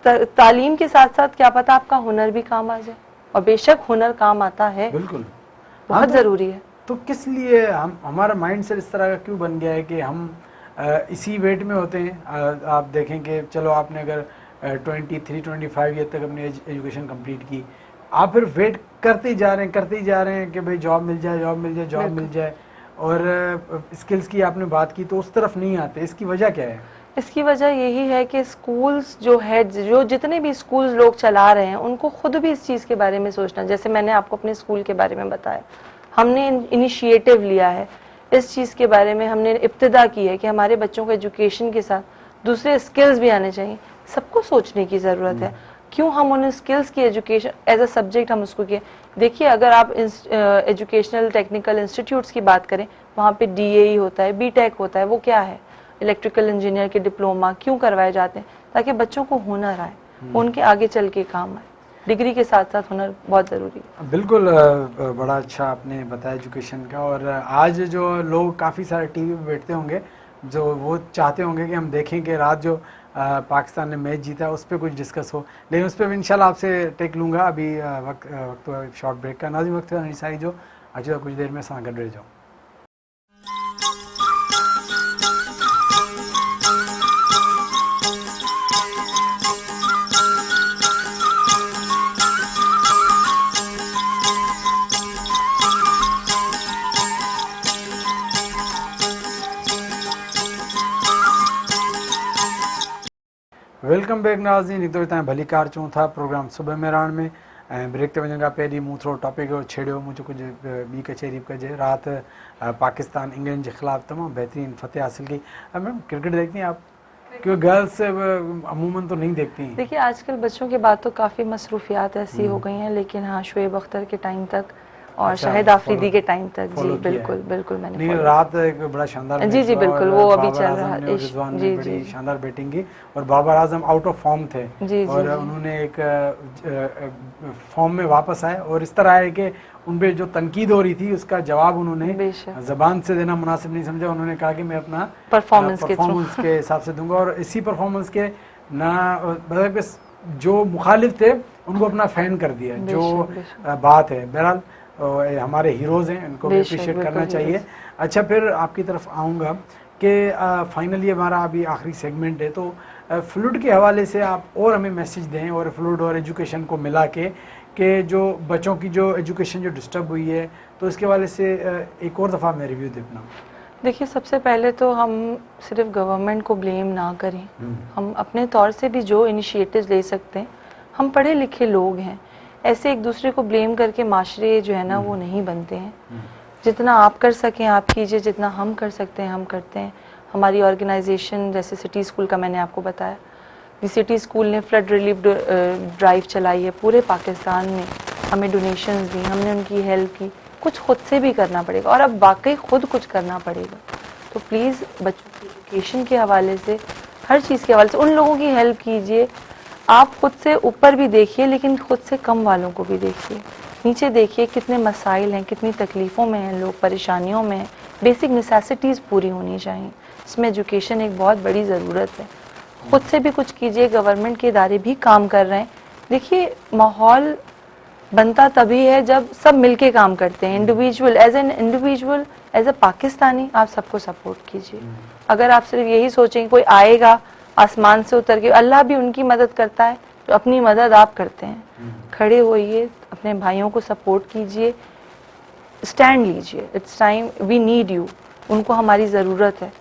Speaker 2: तालीम के साथ साथ क्या पता आपका हुनर भी काम आ जाए, और बेशक हुनर काम आता है,
Speaker 1: बिल्कुल
Speaker 2: बहुत ज़रूरी है.
Speaker 1: तो किस लिए हमारा माइंड सेट इस तरह का क्यों बन गया है कि हम इसी वेट में होते हैं. आप देखें कि चलो आपने अगर 23-25 ईयर तक अपनी एजुकेशन कंप्लीट की, आप फिर वेट करते ही जा रहे हैं कि भाई जॉब मिल जाए, और स्किल्स की आपने बात की तो उस तरफ नहीं आते. इसकी वजह क्या है?
Speaker 2: इसकी वजह यही है कि स्कूल्स जो हेड्स, जो जितने भी स्कूल्स लोग चला रहे हैं, उनको खुद भी इस चीज़ के बारे में सोचना. जैसे मैंने आपको अपने स्कूल के बारे में बताया, हमने इनिशिएटिव लिया है, इस चीज़ के बारे में हमने इब्तिदा की है कि हमारे बच्चों को एजुकेशन के साथ दूसरे स्किल्स भी आने चाहिए. सबको सोचने की ज़रूरत है. क्यों हम उन स्किल्स की एजुकेशन एज अ सब्जेक्ट हम उसको किए. देखिए, अगर आप एजुकेशनल टेक्निकल इंस्टीट्यूट्स की बात करें, वहाँ पे DAE होता है, BTech होता है. वो क्या है? इलेक्ट्रिकल इंजीनियर के डिप्लोमा क्यों करवाए जाते हैं? ताकि बच्चों को हुनर आए, उनके आगे चल के काम आए. डिग्री के साथ साथ हुनर बहुत ज़रूरी है.
Speaker 1: बिल्कुल, बड़ा अच्छा आपने बताया एजुकेशन का. और आज जो लोग काफ़ी सारे टीवी पे बैठते होंगे, जो वो चाहते होंगे कि हम देखें कि रात जो पाकिस्तान ने मैच जीता उस पर कुछ डिस्कस हो, लेकिन उस पर भी इंशाल्लाह आपसे टेक लूँगा. अभी वक्त शॉर्ट ब्रेक का नाज़िम वक्त निसाई जो अचुआ कुछ देर में सां गॾु रहिजो. वेलकम बैक नाज़रीन. हिकु दफ़ो तव्हां भली कार चऊं था प्रोग्राम सुबह मेहरान में. ऐं ब्रेक ते वञण खां पहिरीं मूं थोरो टॉपिक छेड़ियो, मुंहिंजो कुझु ॿी कचहरी बि कजे. राति पाकिस्तान इंग्लैंड के खिलाफ तमाम बेहतरीन फतेह हासिल की. मैम, क्रिकेट देखती हैं आप? क्योंकि गर्ल्स अमूमन तो नहीं देखती हैं.
Speaker 2: देखिए, आजकल बच्चों के बाद तो काफ़ी मसरूफियात ऐसी हो गई हैं, लेकिन हाँ, शुएब अख्तर के टाइम तक और शाहिद आफरीदी के टाइम तक, जी बिल्कुल बिल्कुल मैंने
Speaker 1: नहीं. रात एक बड़ा शानदार,
Speaker 2: जी जी बिल्कुल, वो अभी चल रहा है.
Speaker 1: रिजवान ने बड़ी शानदार बैटिंग की और Babar Azam out of form थे.
Speaker 2: जी,
Speaker 1: और उन्होंने एक फॉर्म में वापस आए, और इस तरह है कि उन पे जो तनकीद हो रही थी उसका जवाब उन्होंने ज़बान से देना मुनासिब नहीं समझा. उन्होंने कहा कि मैं अपना परफॉर्मेंस के हिसाब से दूंगा, और इसी परफॉर्मेंस के ना मतलब जो मुखालिफ थे उनको अपना फैन कर दिया. जो बात है, बहरहाल हमारे हीरोज़ हैं, इनको भी अप्रिशिएट करना चाहिए. अच्छा, फिर आपकी तरफ आऊँगा कि फाइनली हमारा अभी आखिरी सेगमेंट है, तो फ्लूड के हवाले से आप और हमें मैसेज दें, और फ्लूड और एजुकेशन को मिला के कि जो बच्चों की जो एजुकेशन जो डिस्टर्ब हुई है, तो इसके हवाले से एक और दफ़ा मैं रिव्यू देना.
Speaker 2: देखिए, सबसे पहले तो हम सिर्फ गवर्नमेंट को ब्लेम ना करें. हम अपने तौर से भी जो इनिशिएटिव्स ले सकते हैं, हम पढ़े लिखे लोग हैं, ऐसे एक दूसरे को ब्लेम करके माशरे जो है ना वो नहीं बनते हैं. जितना आप कर सकें आप कीजिए, जितना हम कर सकते हैं हम करते हैं. हमारी ऑर्गेनाइजेशन जैसे सिटी स्कूल का मैंने आपको बताया, दी सिटी स्कूल ने फ्लड रिलीफ ड्राइव चलाई है पूरे पाकिस्तान में. हमें डोनेशंस दी, हमने उनकी हेल्प की. कुछ खुद से भी करना पड़ेगा, और अब वाकई खुद कुछ करना पड़ेगा. तो प्लीज़ बच्चों की एजुकेशन के हवाले से, हर चीज़ के हवाले से उन लोगों की हेल्प कीजिए. आप खुद से ऊपर भी देखिए लेकिन खुद से कम वालों को भी देखिए, नीचे देखिए कितने मसाइल हैं, कितनी तकलीफ़ों में हैं लोग, परेशानियों में हैं, बेसिक नेसेसिटीज़ पूरी होनी चाहिए, इसमें एजुकेशन एक बहुत बड़ी ज़रूरत है। खुद से भी कुछ कीजिए, गवर्नमेंट के इदारे भी काम कर रहे हैं। देखिए माहौल बनता तभी है जब सब मिलके काम करते हैं, इंडिविजुअल एज ए पाकिस्तानी आप सबको सपोर्ट कीजिए। अगर आप सिर्फ यही सोचेंगे कोई आएगा आसमान से उतर के, अल्लाह भी उनकी मदद करता है तो अपनी मदद आप करते हैं। खड़े होइए, अपने भाइयों को सपोर्ट कीजिए, स्टैंड लीजिए, it's time, we need you, उनको हमारी ज़रूरत है।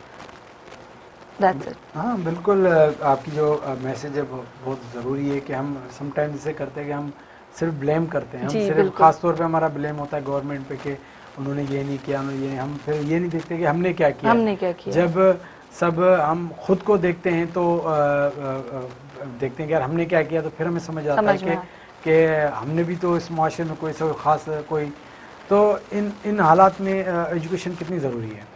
Speaker 2: That's it.
Speaker 1: हाँ बिल्कुल, आपकी जो मैसेज है बहुत ज़रूरी है कि हम समटाइम्स इसे करते हैं कि हम सिर्फ ब्लेम करते हैं, हम
Speaker 2: जी,
Speaker 1: सिर्फ
Speaker 2: बिल्कुल।
Speaker 1: खास तौर पे हमारा ब्लेम होता है गवर्नमेंट पे कि उन्होंने ये नहीं किया, उन्होंने ये, हम फिर ये नहीं देखते कि हमने क्या किया।
Speaker 2: हमने क्या किया।
Speaker 1: जब सब हम खुद को देखते हैं तो देखते हैं कि यार हमने क्या किया, तो फिर हमें समझ आता है कि हमने भी तो इस मुआशरे में कोई ख़ास कोई, तो इन हालात में एजुकेशन कितनी ज़रूरी है?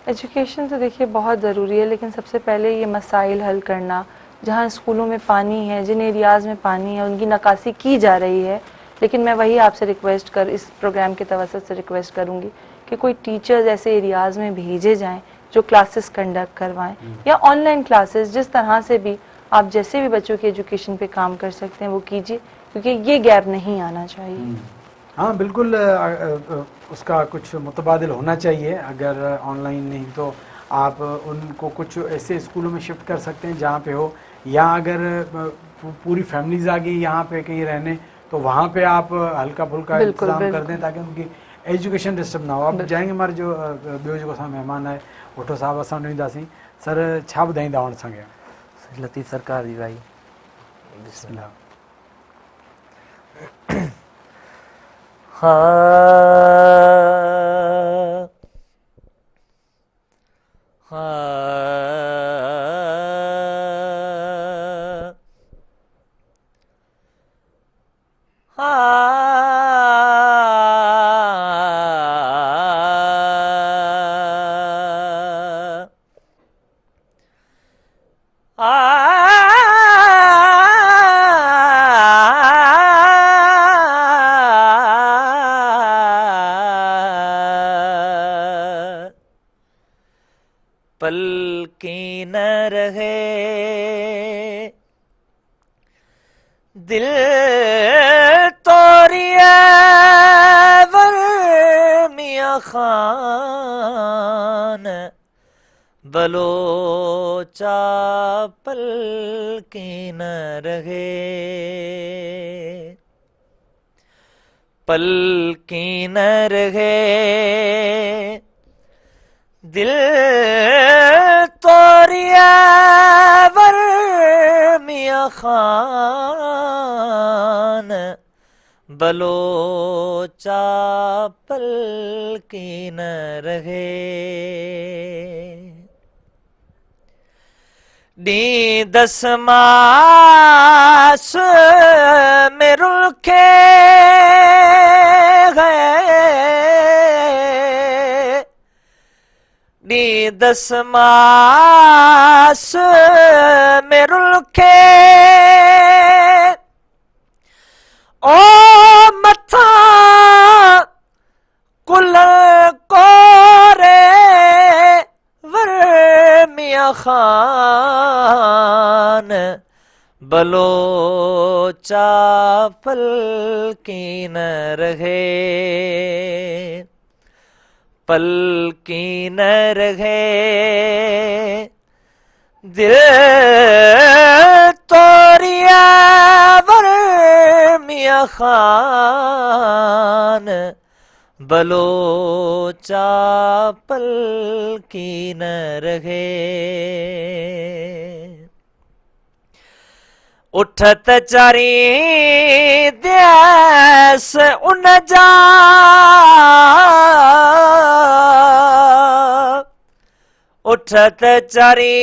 Speaker 2: एजुकेशन तो देखिए बहुत ज़रूरी है, लेकिन सबसे पहले ये मसाइल हल करना, जहाँ स्कूलों में पानी है, जिन एरियाज़ में पानी है उनकी नकासी की जा रही है। लेकिन मैं वही आपसे इस प्रोग्राम के तवसत से रिक्वेस्ट करूँगी कि कोई टीचर्स ऐसे एरियाज़ में भेजे जाएँ जो क्लासेस कंडक्ट करवाएं, या ऑनलाइन क्लासेस, जिस तरह से भी आप जैसे भी बच्चों की एजुकेशन पे काम कर सकते हैं वो कीजिए, क्योंकि ये गैप नहीं आना चाहिए।
Speaker 1: हाँ बिल्कुल, उसका कुछ मुतबादिल होना चाहिए। अगर ऑनलाइन नहीं तो आप उनको कुछ ऐसे स्कूलों में शिफ्ट कर सकते हैं जहाँ पे हो, या अगर पूरी फैमिलीज आ गई यहाँ पे कहीं रहने तो वहाँ पे आप हल्का फुल्का इंतजाम कर दें ताकि उनकी एजुकेशन डिस्टर्ब ना हो। अब जाएंगे हमारे जो ॿियो जेको असां महिमान आहे भुट्टो साहब, असां ॾींदासीं। सर छा ॿुधाईंदा हुअण असांखे?
Speaker 3: लतीफ़ सरकार जी भाई।
Speaker 1: बिस्मिल्लाह।
Speaker 3: पल की न रहे दिल तोरिया वर मियाँ खान बलोचा पल की न रहे, पल की न रहे दिल तोरिया वर मियाँ खान बलोचा पल की न रहे। डी दसमास में रुखे गए, डी दसमास में रुखे ओ मथा कुल कोरे वर मियाँ खान बलोचा पल की न रहे, पल की न रहे दिल तोरिया वर मियाँ खान बलोचा पल की न रहे। उठत चारी देस उन जा उठत चारी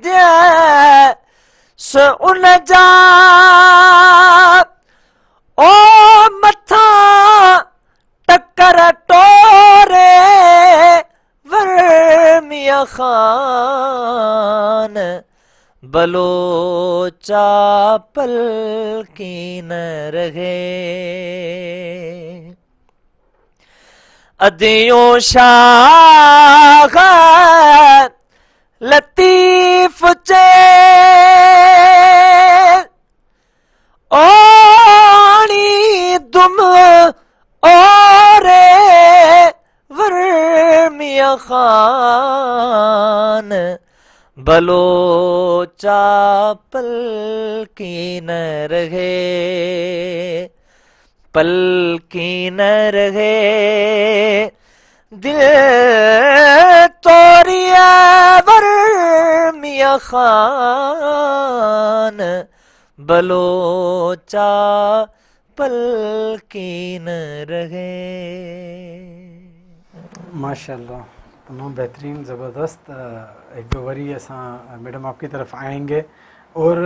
Speaker 3: देस उन जा ओ मथा टक्कर टोरे वर मियाँ खान بلوچا پلکی نہ رہے ادیوں شاخ لطیف چے اونی دم اورے ورمیہ خان بلوچا پلکی نہ رہے پلکی نہ رہے دل توڑیا ورمیہ خان بلوچا پلکی نہ رہے.
Speaker 1: ماشاءاللہ تمام بہترین زبردست. ایک دو وری ایسا میڈم آپ کی طرف آئیں گے اور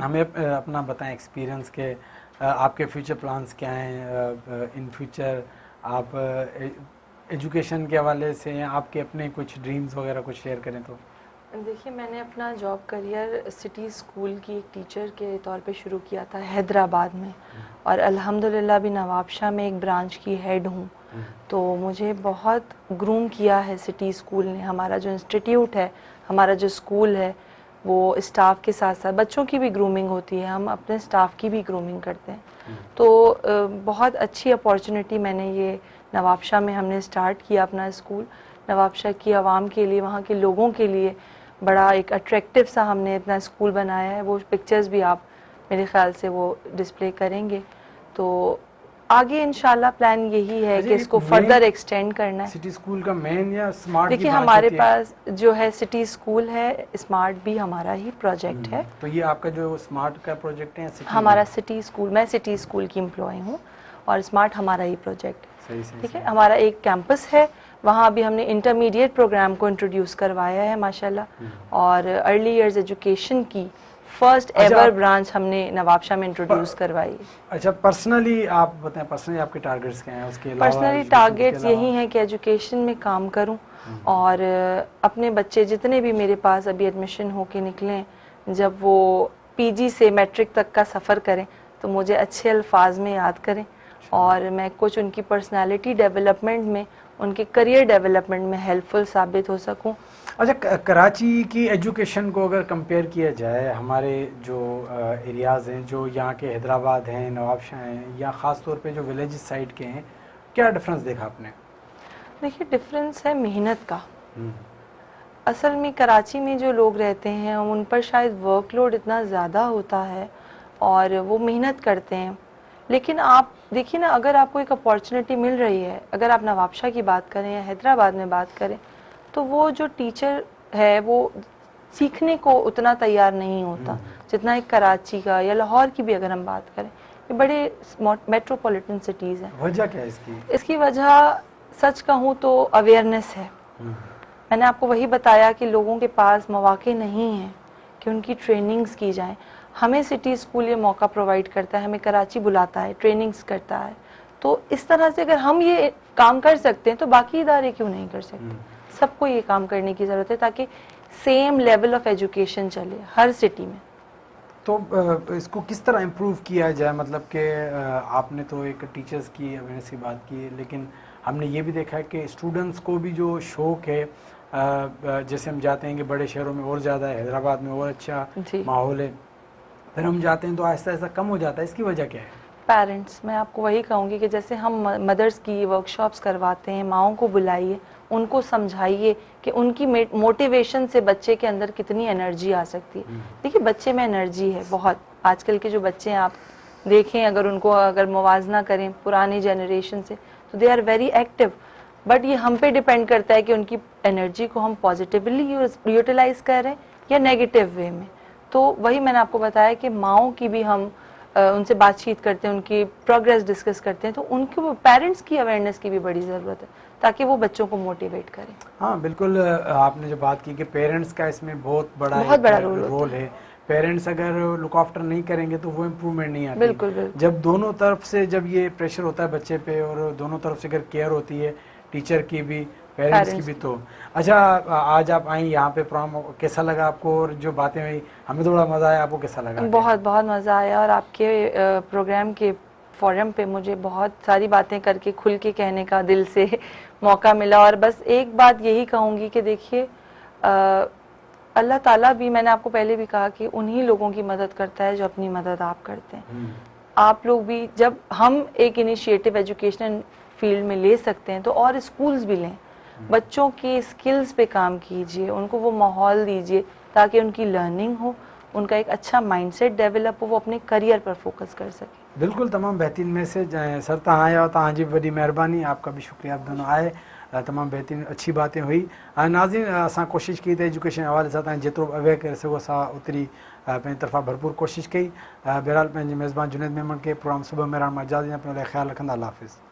Speaker 1: ہمیں اپنا بتائیں ایکسپیرینس کہ آپ کے فیوچر پلانس کیا ہیں ان فیوچر. آپ ایجوکیشن کے حوالے سے ہیں آپ کے اپنے کچھ ڈریمز وغیرہ کچھ شیئر کریں تو.
Speaker 2: دیکھیے میں نے اپنا جاب کریئر سٹی اسکول کی ایک ٹیچر کے طور پہ شروع کیا تھا حیدرآباد میں اور الحمدللہ بھی نواب شاہ میں ایک برانچ کی ہیڈ ہوں. تو مجھے بہت گروم کیا ہے سٹی اسکول نے. ہمارا جو انسٹیٹیوٹ ہے ہمارا جو اسکول ہے وہ اسٹاف کے ساتھ ساتھ بچوں کی بھی گرومنگ ہوتی ہے, ہم اپنے اسٹاف کی بھی گرومنگ کرتے ہیں. تو بہت اچھی اپارچونیٹی میں نے یہ نواب شاہ میں ہم نے اسٹارٹ کیا اپنا اسکول. نواب شاہ کی عوام کے لیے وہاں کے لوگوں کے لیے بڑا ایک اٹریکٹیو سا ہم نے اپنا اسکول بنایا ہے. وہ پکچرز بھی آپ میرے خیال سے وہ ڈسپلے کریں گے. تو آگے انشاءاللہ پلان یہی ہے کہ اس کو فردر ایکسٹینڈ کرنا ہے.
Speaker 1: سٹی اسکول کا مین یا اسمارٹ؟
Speaker 2: دیکھیے ہمارے پاس جو ہے سٹی اسکول ہے, اسمارٹ بھی ہمارا ہی پروجیکٹ ہے.
Speaker 1: تو یہ آپ کا جو اسمارٹ کا پروجیکٹ ہے
Speaker 2: ہمارا سٹی اسکول, میں سٹی اسکول کی امپلائی ہوں اور اسمارٹ ہمارا ہی پروجیکٹ ہے. ٹھیک ہے, ہمارا ایک کیمپس ہے وہاں بھی ہم نے انٹرمیڈیٹ پروگرام کو انٹروڈیوس کروایا ہے ماشاءاللہ. اور ارلی ایئرز ایجوکیشن کی فرسٹ ایور برانچ ہم نے نواب شاہ میں انٹروڈیوس کروائی.
Speaker 1: اچھا, پرسنلی آپ بتائیں پرسنلی آپ کے ٹارگیٹس کیا ہیں اس کے علاوہ؟
Speaker 2: پرسنلی ٹارگیٹس یہی ہیں کہ ایجوکیشن میں کام کروں اور اپنے بچے جتنے بھی میرے پاس ابھی ایڈمیشن ہو کے نکلیں, جب وہ پی جی سے میٹرک تک کا سفر کریں تو مجھے اچھے الفاظ میں یاد کریں اور میں کچھ ان کی پرسنالٹی ڈیولپمنٹ میں, ان کے کریئر ڈیولپمنٹ میں ہیلپ فل ثابت ہو سکوں.
Speaker 1: اچھا, کراچی کی ایجوکیشن کو اگر کمپیئر کیا جائے ہمارے جو ایریاز ہیں جو یہاں کے حیدرآباد ہیں, نواب شاہ ہیں, یا خاص طور پہ جو ولیج سائڈ کے ہیں, کیا ڈفرنس دیکھا آپ نے؟
Speaker 2: دیکھیے ڈفرنس ہے محنت کا. اصل میں کراچی میں جو لوگ رہتے ہیں ان پر شاید ورک لوڈ اتنا زیادہ ہوتا ہے اور وہ محنت کرتے ہیں. لیکن آپ دیکھیے نا, اگر آپ کو ایک اپارچونیٹی مل رہی ہے, اگر آپ نواب شاہ کی بات کریں یا حیدرآباد میں بات کریں, تو وہ جو ٹیچر ہے وہ سیکھنے کو اتنا تیار نہیں ہوتا جتنا ایک کراچی کا یا لاہور کی بھی اگر ہم بات کریں. یہ بڑے میٹروپولیٹن سٹیز ہیں.
Speaker 1: وجہ کیا ہے اس کی؟
Speaker 2: اس کی وجہ سچ کہوں تو اویئرنیس ہے. میں نے آپ کو وہی بتایا کہ لوگوں کے پاس مواقع نہیں ہیں کہ ان کی ٹریننگز کی جائیں. ہمیں سٹی اسکول یہ موقع پرووائڈ کرتا ہے, ہمیں کراچی بلاتا ہے, ٹریننگز کرتا ہے. تو اس طرح سے اگر ہم یہ کام کر سکتے ہیں تو باقی ادارے کیوں نہیں کر سکتے؟ سب کو یہ کام کرنے کی ضرورت ہے تاکہ سیم لیول آف ایجوکیشن چلے ہر سٹی میں.
Speaker 1: تو اس کو کس طرح امپروو کیا جائے؟ مطلب کہ آپ نے تو ایک ٹیچرز کی اویئرنیس کی بات کی, لیکن ہم نے یہ بھی دیکھا ہے کہ اسٹوڈنٹس کو بھی جو شوق ہے, جیسے ہم جاتے ہیں کہ بڑے شہروں میں اور زیادہ ہے, حیدرآباد میں اور اچھا ماحول ہے, پھر ہم جاتے ہیں تو آہستہ آہستہ کم ہو جاتا ہے. اس کی وجہ کیا ہے؟
Speaker 2: پیرنٹس, میں آپ کو وہی کہوں گی کہ جیسے ہم مدرس کی ورک شاپس کرواتے ہیں, ماؤں کو بلائیے, ان کو سمجھائیے کہ ان کی موٹیویشن سے بچے کے اندر کتنی انرجی آ سکتی ہے. دیکھیے بچے میں انرجی ہے بہت. آج کل کے جو بچے ہیں آپ دیکھیں, اگر ان کو اگر موازنہ کریں پرانی جنریشن سے, تو they are very active. But یہ ہم پہ ڈیپینڈ کرتا ہے کہ ان کی انرجی کو ہم پازیٹیولی یوٹیلائز کر رہے ہیں یا نیگیٹو وے میں. تو وہی میں نے آپ کو بتایا کہ ماؤں کی بھی ہم ان سے بات چیت کرتے ہیں, ان کی پروگریس ڈسکس کرتے ہیں, تو ان کو پیرنٹس کی اویئرنیس کی بھی بڑی ضرورت ہے تاکہ وہ بچوں کو موٹیویٹ کریں.
Speaker 1: ہاں بالکل, آپ نے جو بات کی کہ پیرنٹس کا اس میں بہت بڑا رول ہے. پیرنٹس اگر لک آفٹر نہیں کریں گے تو وہ امپروومنٹ نہیں آتی.
Speaker 2: بالکل.
Speaker 1: جب دونوں طرف سے جب یہ پریشر ہوتا ہے بچے پہ اور دونوں طرف سے اگر کیئر ہوتی ہے ٹیچر کی بھی, पेरेंट्स की भी तो। अच्छा, आज आप आई यहाँ पे प्रोग्राम, कैसा लगा आपको, और जो बातें हुई हमें तो बड़ा मज़ा आया, आपको कैसा लगा?
Speaker 2: बहुत बहुत मज़ा आया, और आपके प्रोग्राम के फोरम पे मुझे बहुत सारी बातें करके खुल के कहने का दिल से मौका मिला। और बस एक बात यही कहूँगी कि देखिए, अल्लाह ताला भी, मैंने आपको पहले भी कहा कि उन्हीं लोगों की मदद करता है जो अपनी मदद आप करते हैं। आप लोग भी, जब हम एक इनिशिएटिव एजुकेशन फील्ड में ले सकते हैं तो और स्कूल्स भी लें, बच्चों की स्किल्स पे काम कीजिए, उनको वो माहौल दीजिए ताकि उनकी लर्निंग हो, उनका एक अच्छा माइंडसेट डेवलप हो, वो अपने करियर पर फोकस कर सके।
Speaker 1: बिल्कुल, तमाम बेहतरीन मैसेज सर तव्हां आया, तव्हांजी वॾी महिरबानी, आपका भी शुक्रिया, आप दोनों आए, तमाम बेहतरीन अच्छी बातें हुई। नाज़रीन, असां कोशिशि कई त एजुकेशन हवाले सां तव्हां जेतिरो अवेयर करे सघो असां ओतिरी पंहिंजी तरफ़ां भरपूर कोशिशि कई। बहरहाल पंहिंजे मेज़बान जुनैद मेमन खे प्रोग्राम सुबह में रहण मां इजाज़त ॾियां, पंहिंजो ख़्यालु रखंदा। अल्लाह हाफ़िज़।